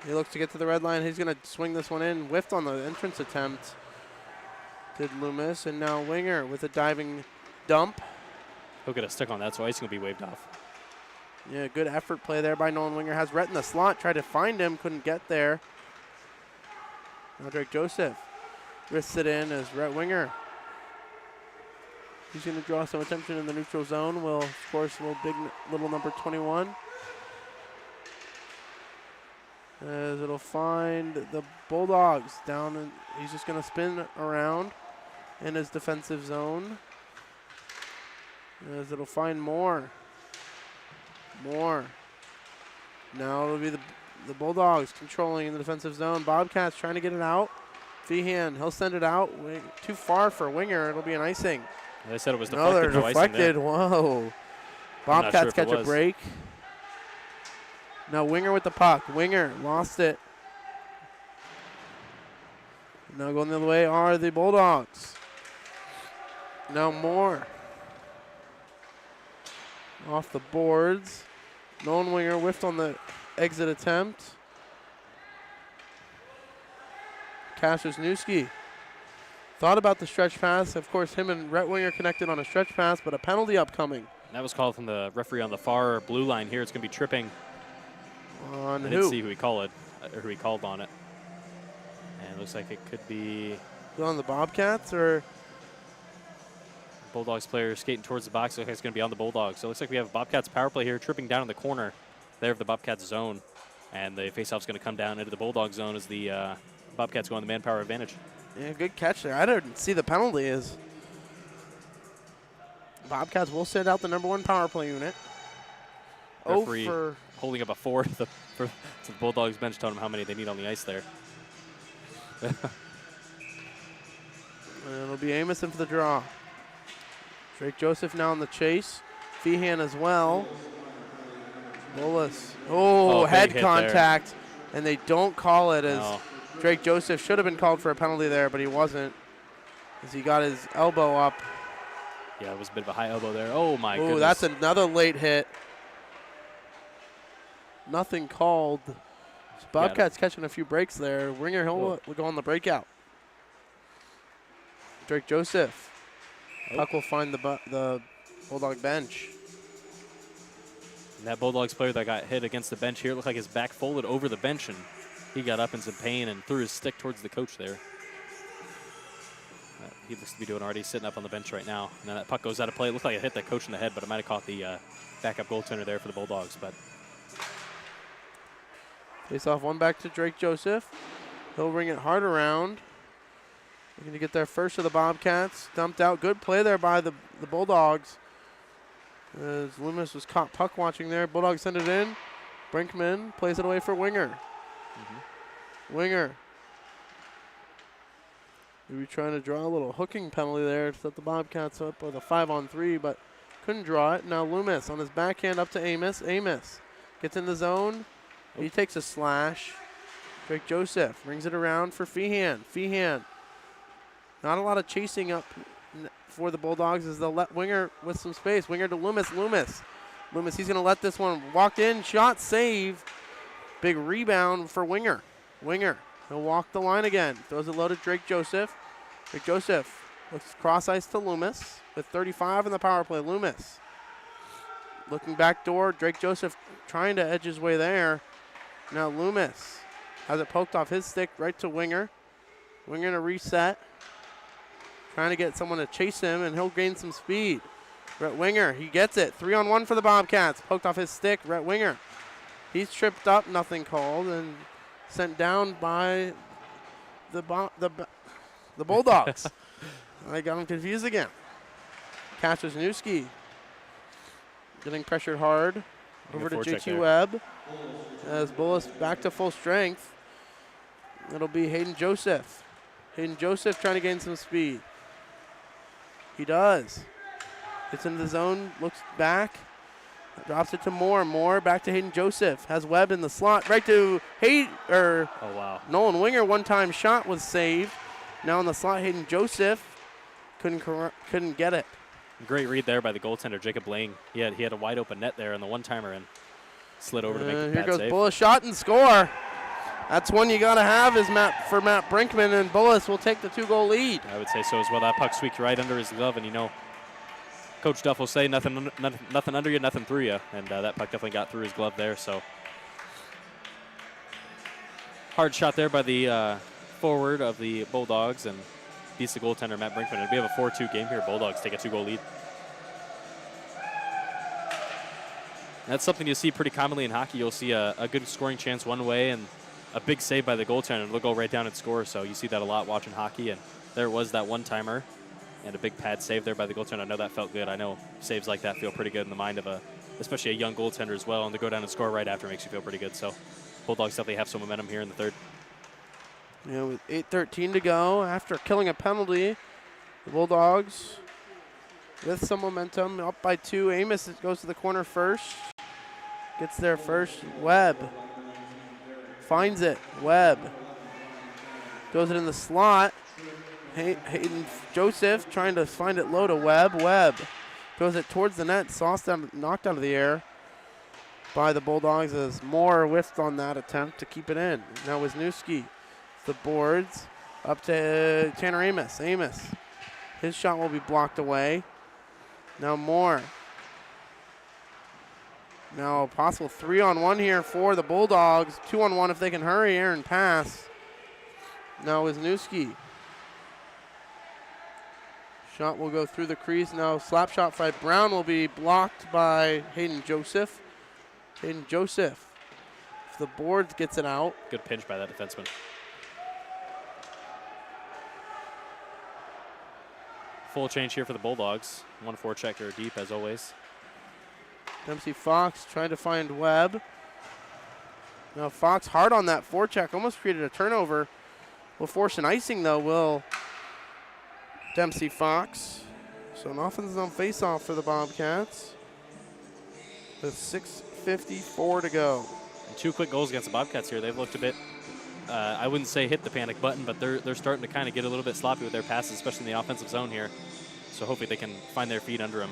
He looks to get to the red line. He's going to swing this one in. Whiffed on the entrance attempt. Did Loomis, and now Winger with a diving dump. He'll get a stick on that, so icing will be waved off. Yeah, good effort play there by Nolan Winger. Has Rhett in the slot, tried to find him, couldn't get there. Now Drake Joseph wrists it in as Rhett Winger. He's going to draw some attention in the neutral zone. Will, of course, little number 21. As it'll find the Bulldogs down, and he's just going to spin around in his defensive zone. As it'll find Moore. Now it'll be the Bulldogs controlling in the defensive zone. Bobcats trying to get it out. Feehan, he'll send it out. Too far for Winger. It'll be an icing. They said it was No, deflected. they're No icing there. deflected. Whoa. I'm not sure Bobcats if it catch a was. break. Now Winger with the puck. Winger lost it. Now going the other way are the Bulldogs. Now Moore. Off the boards. Nolan Winger whiffed on the exit attempt. Kashersnewski thought about the stretch pass. Of course, him and Rhett Winger connected on a stretch pass, but a penalty upcoming. That was called from the referee on the far blue line here. It's going to be tripping. On I who? didn't see who he called it, or who he called on it. And it looks like it could be On the Bobcats or? Bulldogs player skating towards the box. Looks like it's going to be on the Bulldogs. So it looks like we have Bobcats power play here, tripping down in the corner there of the Bobcats zone. And the faceoff's going to come down into the Bulldog zone as the Bobcats go on the manpower advantage. Yeah, good catch there. I didn't see the penalty is. Bobcats will send out the #1 power play unit. Referee for holding up a 4 to the Bulldogs bench, telling them how many they need on the ice there. and it'll be Amison for the draw. Drake Joseph now in the chase. Feehan as well. Bullis. Oh, big head hit contact. And they don't call it as No. Drake Joseph should have been called for a penalty there, but he wasn't. As he got his elbow up. Yeah, it was a bit of a high elbow there. Oh, my goodness. Oh, that's another late hit. Nothing called. Bobcats catching a few breaks there. Winger Hill will go on the breakout. Drake Joseph. Puck will find the Bulldog bench. And that Bulldogs player that got hit against the bench here, it looked like his back folded over the bench, and he got up in some pain and threw his stick towards the coach there. He looks to be doing already, sitting up on the bench right now. And then that puck goes out of play. It looked like it hit the coach in the head, but it might have caught the backup goaltender there for the Bulldogs. But Face off one back to Drake Joseph. He'll bring it hard around. Looking to get there first to the Bobcats. Dumped out. Good play there by the Bulldogs. As Loomis was caught puck watching there. Bulldogs send it in. Brinkman plays it away for Winger. Winger. Maybe trying to draw a little hooking penalty there to set the Bobcats up with a 5-on-3, but couldn't draw it. Now Loomis on his backhand up to Amos. Amos gets in the zone. He takes a slash. Drake Joseph brings it around for Feehan. Feehan. Not a lot of chasing up for the Bulldogs as they'll let Winger with some space. Winger to Loomis. Loomis, he's going to let this one walk in. Shot, save. Big rebound for Winger. Winger, he'll walk the line again. Throws it low to Drake Joseph. Drake Joseph looks cross ice to Loomis with 35 in the power play. Loomis looking back door. Drake Joseph trying to edge his way there. Now Loomis has it poked off his stick right to Winger. Winger to reset. Trying to get someone to chase him, and he'll gain some speed. Rhett Winger, he gets it. 3-on-1 for the Bobcats. Poked off his stick. Rhett Winger. He's tripped up, nothing called, and sent down by the Bulldogs. I got him confused again. Kashersnewski getting pressured hard. Over to JT Webb. As Bullis back to full strength. It'll be Hayden Joseph. Hayden Joseph trying to gain some speed. He does. Gets into the zone, looks back. Drops it to Moore. Moore back to Hayden Joseph. Has Webb in the slot. Right to oh, wow. Nolan Winger. One-time shot was saved. Now in the slot, Hayden Joseph couldn't get it. Great read there by the goaltender, Jacob Lang. He had a wide open net there on the one-timer and slid over to make the Here bad goes save. Bullis, shot and score. That's one you got to have is for Matt Brinkman, and Bullis will take the 2-goal lead. I would say so as well. That puck squeaked right under his glove, and you know, Coach Duff will say nothing under you, nothing through you, and that puck definitely got through his glove there. So hard shot there by the forward of the Bulldogs, and beats the goaltender Matt Brinkman. And we have a 4-2 game here. Bulldogs take a 2-goal lead. That's something you see pretty commonly in hockey. You'll see a good scoring chance one way and a big save by the goaltender, and they'll go right down and score. So you see that a lot watching hockey, and there was that one-timer and a big pad save there by the goaltender. I know that felt good. I know saves like that feel pretty good in the mind of especially a young goaltender as well, and to go down and score right after makes you feel pretty good. So Bulldogs definitely have some momentum here in the third. You know, with 8:13 to go, after killing a penalty, the Bulldogs with some momentum, up by 2. Amos goes to the corner first, gets there first. Webb finds it. Webb goes it in the slot. Hayden Joseph trying to find it low to Webb. Webb goes it towards the net. Knocked out of the air by the Bulldogs as Moore whiffed on that attempt to keep it in. Now Wisniewski, the boards, up to Tanner Amos. Amos, his shot will be blocked away. Now Moore. Now a possible 3-on-1 here for the Bulldogs. 2-on-1 if they can hurry here and pass. Now Wisniewski. Shot will go through the crease. Now slap shot by Brown will be blocked by Hayden Joseph. Hayden Joseph, if the board gets it out. Good pinch by that defenseman. Full change here for the Bulldogs. 1 forechecker deep as always. Dempsey Fox trying to find Webb. Now Fox hard on that forecheck, almost created a turnover. Will force an icing though, will Dempsey Fox. So an offensive zone face-off for the Bobcats with 6:54 to go. And 2 quick goals against the Bobcats here. They've looked a bit, I wouldn't say hit the panic button, but they're starting to kind of get a little bit sloppy with their passes, especially in the offensive zone here. So hopefully they can find their feet under them,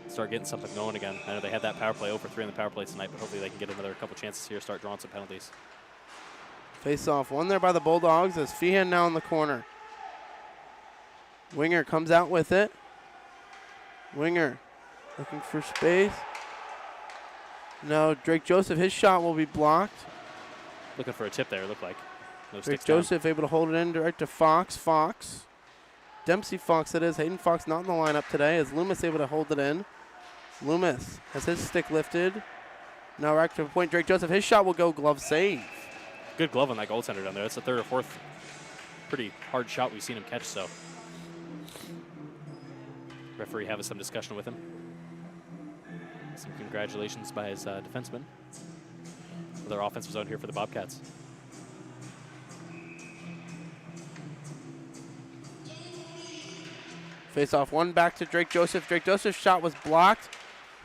start getting something going again. I know they had that power play, 0-for-3 on the power play tonight, but hopefully they can get another couple chances here, start drawing some penalties. Face-off won there by the Bulldogs as Feehan now in the corner. Winger comes out with it. Winger looking for space. No, Drake Joseph, his shot will be blocked. Looking for a tip there, it looked like. No Drake sticks down. Joseph able to hold it in direct to Fox. Fox. Dempsey Fox it is. Hayden Fox not in the lineup today as Loomis able to hold it in. Loomis has his stick lifted. Now right to the point. Drake Joseph, his shot will go glove save. Good glove on that goaltender down there. That's the 3rd or 4th pretty hard shot we've seen him catch, so. Referee having some discussion with him. Some congratulations by his defenseman with our offensive zone here for the Bobcats. Face-off one back to Drake Joseph. Drake Joseph's shot was blocked.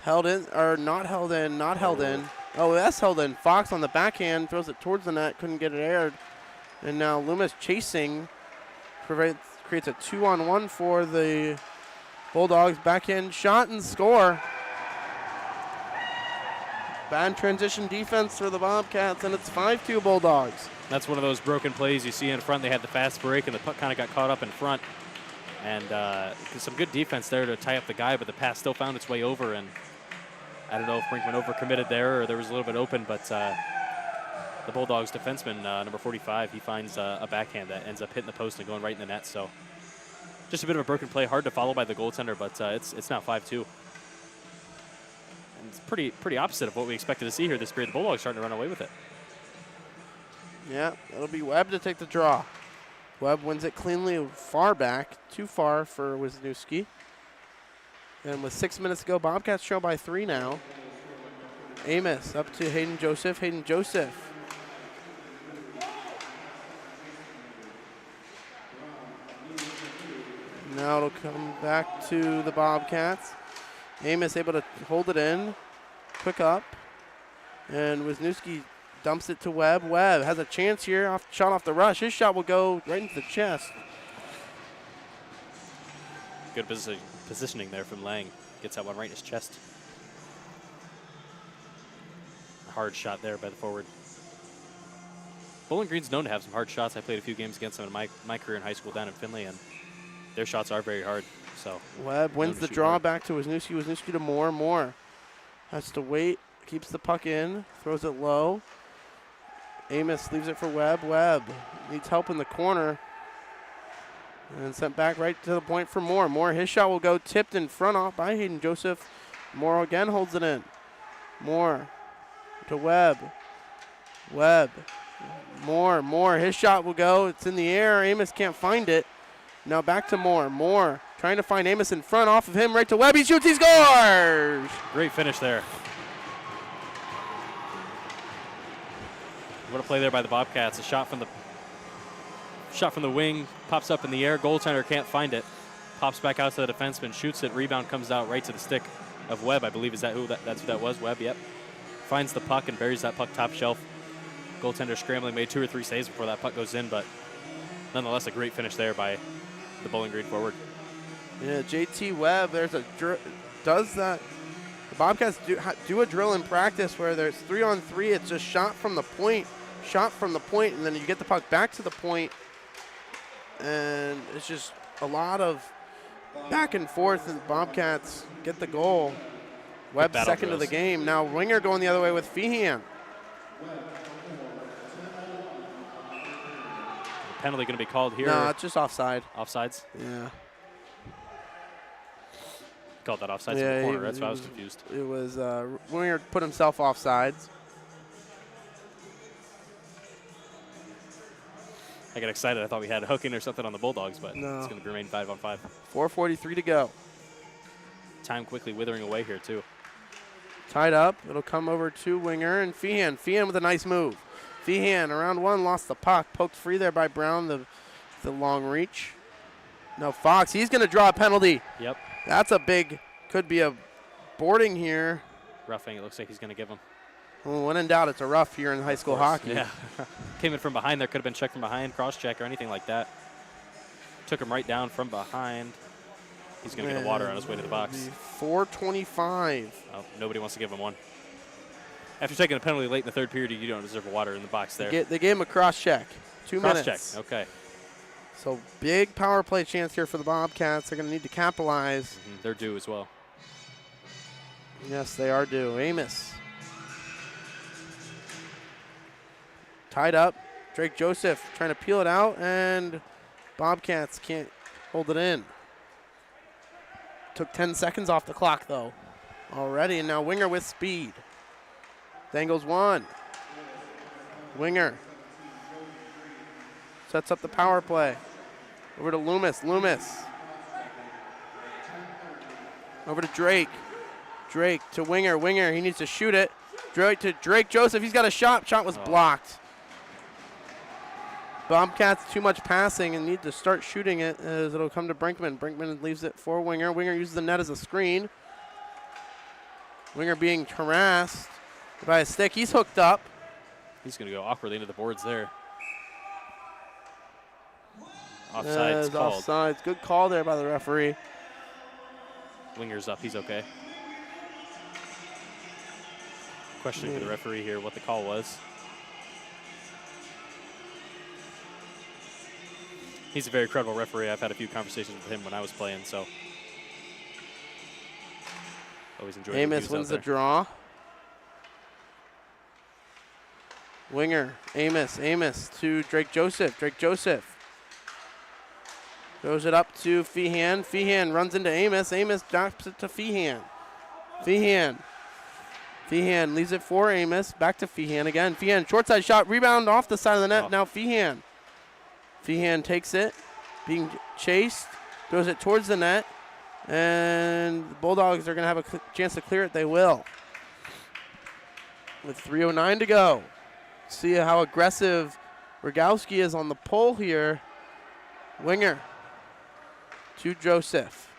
Held in, or not held in, not held in. Oh, that's held in. Fox on the backhand throws it towards the net, couldn't get it aired. And now Loomis chasing creates a 2-on-1 for the Bulldogs. Backhand shot and score. Bad transition defense for the Bobcats, and it's 5-2 Bulldogs. That's one of those broken plays you see in front. They had the fast break, and the puck kind of got caught up in front. And some good defense there to tie up the guy, but the pass still found its way over. And I don't know if Brinkman overcommitted there or there was a little bit open, but the Bulldogs defenseman, number 45, he finds a backhand that ends up hitting the post and going right in the net. So just a bit of a broken play, hard to follow by the goaltender, but it's now 5-2. And it's pretty opposite of what we expected to see here this period. The Bulldogs starting to run away with it. Yeah, it'll be Webb to take the draw. Webb wins it cleanly, far back, too far for Wisniewski. And with 6 minutes to go, Bobcats trail by 3 now. Amos up to Hayden Joseph. Hayden Joseph. Now it'll come back to the Bobcats. Amos able to hold it in, quick up, and Wisniewski dumps it to Webb. Webb has a chance here, shot off the rush. His shot will go right into the chest. Good positioning there from Lang. Gets that one right in his chest. A hard shot there by the forward. Bowling Green's known to have some hard shots. I played a few games against them in my career in high school down in Findlay, and their shots are very hard. So Webb wins the draw back to Wisniewski. Wisniewski to Moore. Moore has to wait. Keeps the puck in. Throws it low. Amos leaves it for Webb. Webb needs help in the corner. And sent back right to the point for Moore. Moore, his shot will go tipped in front off by Hayden Joseph. Moore again holds it in. Moore to Webb. Webb. Moore, his shot will go. It's in the air. Amos can't find it. Now back to Moore. Moore trying to find Amos in front, off of him, right to Webb. He shoots, he scores! Great finish there. What a play there by the Bobcats. A shot from the wing, pops up in the air. Goaltender can't find it. Pops back out to the defenseman, shoots it. Rebound comes out right to the stick of Webb. I believe that's who that was. Webb, yep. Finds the puck and buries that puck top shelf. Goaltender scrambling, made 2 or 3 saves before that puck goes in, but nonetheless a great finish there by the Bowling Green forward. Yeah, JT Webb, does that. The Bobcats do a drill in practice where there's 3-on-3. It's just shot from the point, and then you get the puck back to the point, and it's just a lot of back and forth, and the Bobcats get the goal. Webb second of the game. Now Winger going the other way with Feehan. Penalty going to be called here. No, it's just offside. Offsides? Yeah. Called that offsides in the corner. That's why I was confused. It was Winger put himself offsides. I got excited. I thought we had hooking or something on the Bulldogs, but no. It's going to remain 5-on-5. 4:43 to go. Time quickly withering away here, too. Tied up. It'll come over to Winger and Feehan. Feehan with a nice move. Feehan, around one, lost the puck. Poked free there by Brown, the long reach. No, Fox, he's going to draw a penalty. Yep. That's could be a boarding here. Roughing, it looks like he's going to give him. Well, when in doubt, it's a rough here in high school hockey. Yeah. Came in from behind there. Could have been checked from behind, cross-check or anything like that. Took him right down from behind. He's going to get a water on his way to the box. 4:25. Oh, nobody wants to give him one. After taking a penalty late in the third period, you don't deserve a water in the box there. They gave him a cross-check. 2 minutes. Cross-check, okay. So big power play chance here for the Bobcats. They're going to need to capitalize. They're due as well. Yes, they are due. Amos. Tied up. Drake Joseph trying to peel it out, and Bobcats can't hold it in. Took 10 seconds off the clock, though, already, and now Winger with speed. Dangles one. Winger sets up the power play. Over to Loomis. Loomis. Over to Drake. Drake to Winger. Winger, he needs to shoot it. Drake to Drake Joseph. He's got a shot. Shot was blocked. Bobcats too much passing and need to start shooting it as it'll come to Brinkman. Brinkman leaves it for Winger. Winger uses the net as a screen. Winger being harassed by a stick. He's hooked up. He's going to go awkwardly into the boards there. Offside's called. Offsides. Good call there by the referee. Winger's up. He's okay. Questioning for the referee here what the call was. He's a very credible referee. I've had a few conversations with him when I was playing, so always enjoyed the Amos wins the draw. Winger, Amos to Drake Joseph. Drake Joseph throws it up to Feehan. Feehan runs into Amos. Amos drops it to Feehan. Feehan leaves it for Amos. Back to Feehan again. Feehan, short side shot, rebound off the side of the net. Now Feehan. Feehan takes it, being chased, throws it towards the net, and the Bulldogs are going to have a chance to clear it. They will. With 3:09 to go. See how aggressive Rogowski is on the pull here. Winger to Joseph.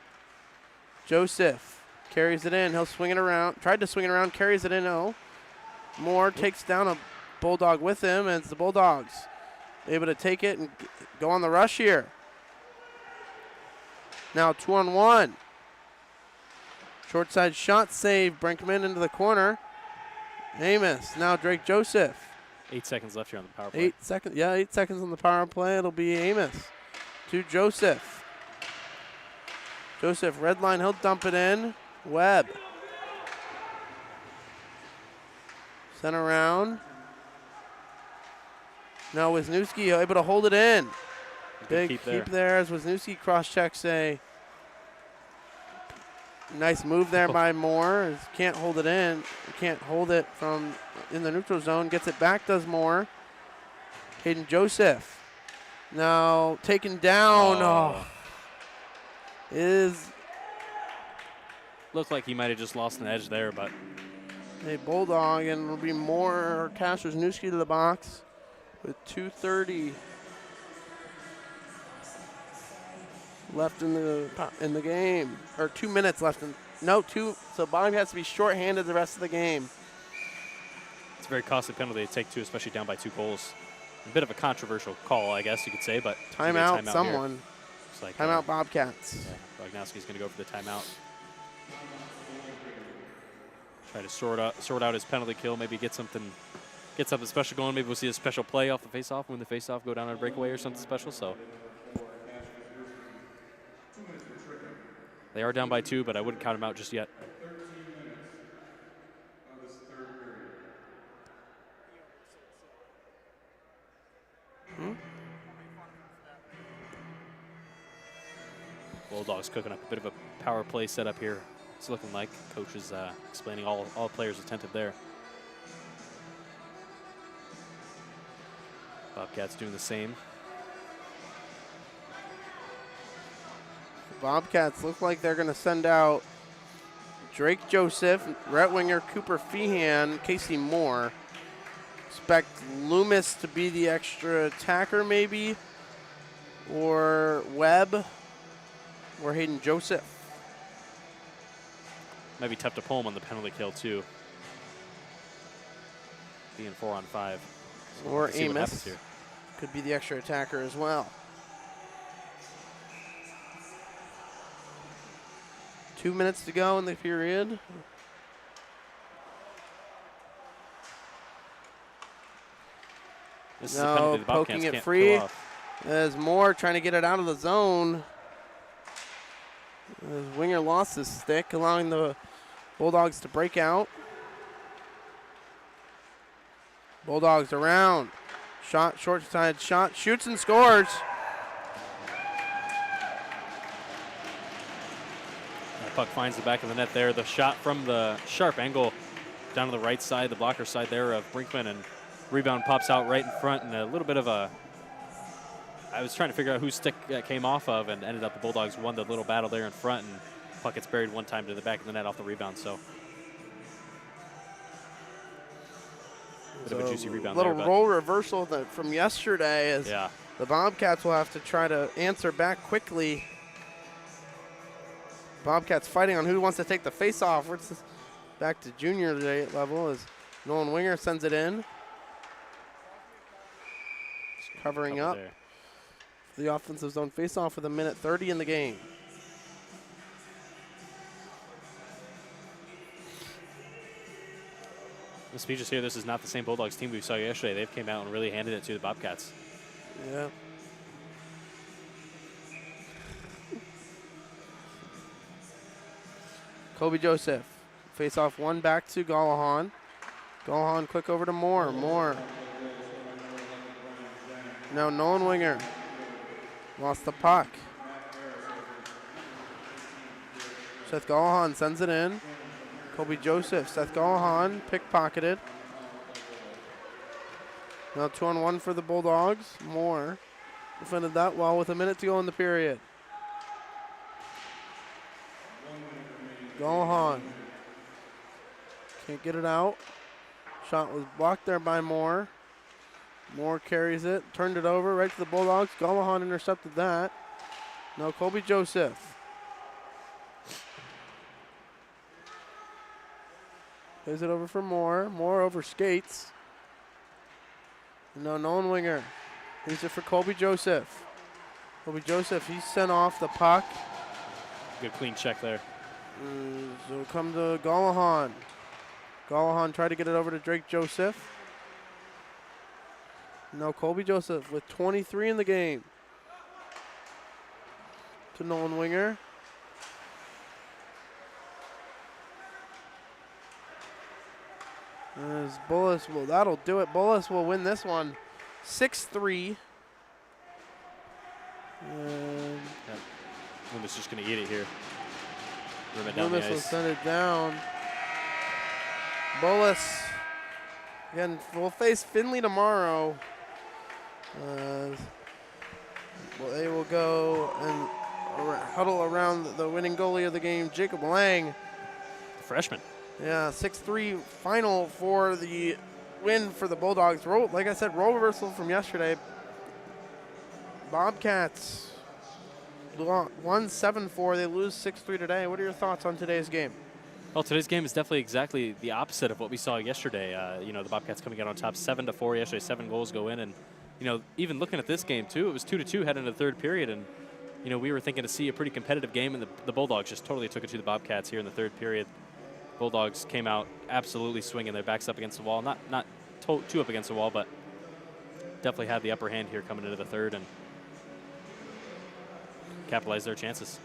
Joseph carries it in. He'll swing it around. Tried to swing it around, carries it in. No. Moore takes down a Bulldog with him, and it's the Bulldogs able to take it and go on the rush here. Now 2-on-1. Short side shot save. Brinkman into the corner. Amos. Now Drake Joseph. 8 seconds left here on the power play. 8 seconds. Yeah, 8 seconds on the power play. It'll be Amos to Joseph. Joseph, red line. He'll dump it in. Webb. Sent around. Now Wisniewski able to hold it in. Big keep there as Wisniewski cross-checks a nice move there by Moore. Can't hold it in. Can't hold it from in the neutral zone. Gets it back, does Moore. Hayden Joseph. Now taken down. Looked like he might have just lost an edge there, but a Bulldog, and it'll be Moore. Wisniewski to the box with 2:30 left in the game, or 2 minutes left in. No, two. So Bobby has to be shorthanded the rest of the game. it's a very costly penalty to take two, especially down by 2 goals. A bit of a controversial call, I guess you could say, but timeout someone. Looks like timeout Bobcats. Yeah, Rognowski's going to go for the timeout. Try to sort out his penalty kill, maybe get something special going. Maybe we'll see a special play off the faceoff, win the faceoff, go down on a breakaway or something special. So they are down by 2, but I wouldn't count them out just yet. Bulldogs cooking up a bit of a power play setup here. It's looking like coach is explaining, all players attentive there. Bobcats doing the same. Bobcats look like they're going to send out Drake Joseph, right winger Cooper Feehan, Casey Moore. Expect Loomis to be the extra attacker maybe, or Webb, or Hayden Joseph. Might be tough to pull him on the penalty kill too. Being 4-on-5. So or Amos could be the extra attacker as well. 2 minutes to go in the period. This is a penalty the Bobcats poking it can't free. pull off. As Moore trying to get it out of the zone. As winger lost his stick, allowing the Bulldogs to break out. Bulldogs around. Shot, short side shot, shoots and scores. The puck finds the back of the net there. The shot from the sharp angle down to the right side, the blocker side there of Brinkman, and rebound pops out right in front, and a little bit of a, I was trying to figure out whose stick that came off of, and ended up the Bulldogs won the little battle there in front, and puck gets buried one time to the back of the net off the rebound. So bit of a juicy rebound little there. Role reversal from yesterday as yeah. The Bobcats will have to try to answer back quickly. Bobcats fighting on who wants to take the face-off. We're just back to junior level as Nolan Winger sends it in. Just covering up there. The offensive zone face-off with 1:30 in the game. The speeches here, this is not the same Bulldogs team we saw yesterday. They've came out and really handed it to the Bobcats. Yeah. Kobe Joseph. Face off one back to Gallahan. Gallahan quick over to Moore. Moore. Now Nolan Winger. Lost the puck. Seth Gallahan sends it in. Kobe Joseph. Seth Gallahan pickpocketed. Now 2-on-1 for the Bulldogs. Moore defended that well with 1 minute to go in the period. Gallahan can't get it out. Shot was blocked there by Moore. Moore carries it, turned it over right to the Bulldogs. Gallahan intercepted that. Now Kobe Joseph. Plays it over for Moore. Moore over skates. And now Nolan Winger. Leaves it for Kobe Joseph. Kobe Joseph, he's sent off the puck. Good clean check there. So it'll come to Gallahan. Gallahan tried to get it over to Drake Joseph. No, Colby Joseph with 23 in the game. To Nolan Winger. As Bullis will, that'll do it. Bullis will win this one 6-3. And Loomis just going to eat it here. Rim it down Loomis the will ice. send it down. Bullis again will face Findlay tomorrow. Well, they will go and huddle around the winning goalie of the game, Jacob Lang. Freshman. Yeah, 6-3 final for the win for the Bulldogs. Like I said, role reversal from yesterday. Bobcats won 7-4. They lose 6-3 today. What are your thoughts on today's game? Well, today's game is definitely exactly the opposite of what we saw yesterday. You know, the Bobcats coming out on top 7-4 yesterday. 7 goals go in. And, you know, even looking at this game, too, it was 2-2 heading into the third period. And, you know, we were thinking to see a pretty competitive game, and the Bulldogs just totally took it to the Bobcats here in the third period. Bulldogs came out absolutely swinging their backs up against the wall. Not too up against the wall, but definitely had the upper hand here coming into the third and capitalized their chances.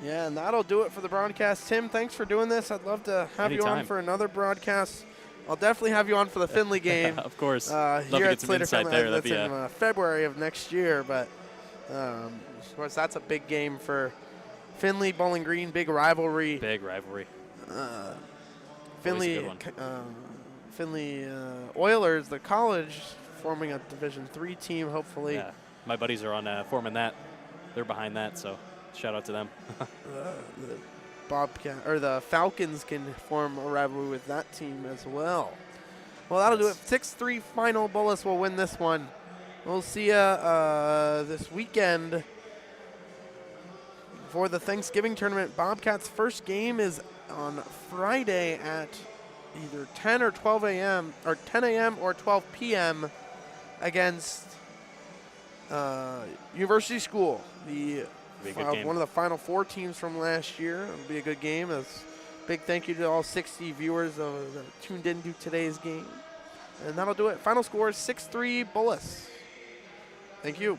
Yeah, and that'll do it for the broadcast. Tim, thanks for doing this. I'd love to have you on Anytime. for another broadcast. I'll definitely have you on for the Findlay game. Of course. Love to get some insight there. That's That'd be in February of next year, but of course that's a big game for Findlay, Bowling Green, big rivalry. big rivalry. Findlay, Always a good Findlay Oilers, the college, forming a Division III team. Hopefully, Yeah. My buddies are on forming that. They're behind that, so shout out to them. the Bobcat or the Falcons can form a rivalry with that team as well. Well, that'll do it. 6-3 final. Bullis will win this one. We'll see you this weekend for the Thanksgiving tournament. Bobcats' first game is on Friday at either 10 or 12 a.m. or 10 a.m. or 12 p.m. against University School, Be a good game. one of the Final Four teams from last year. It'll be a good game. Big thank you to all 60 viewers that tuned into today's game. And that'll do it. Final score is 6-3 Bullis. Thank you.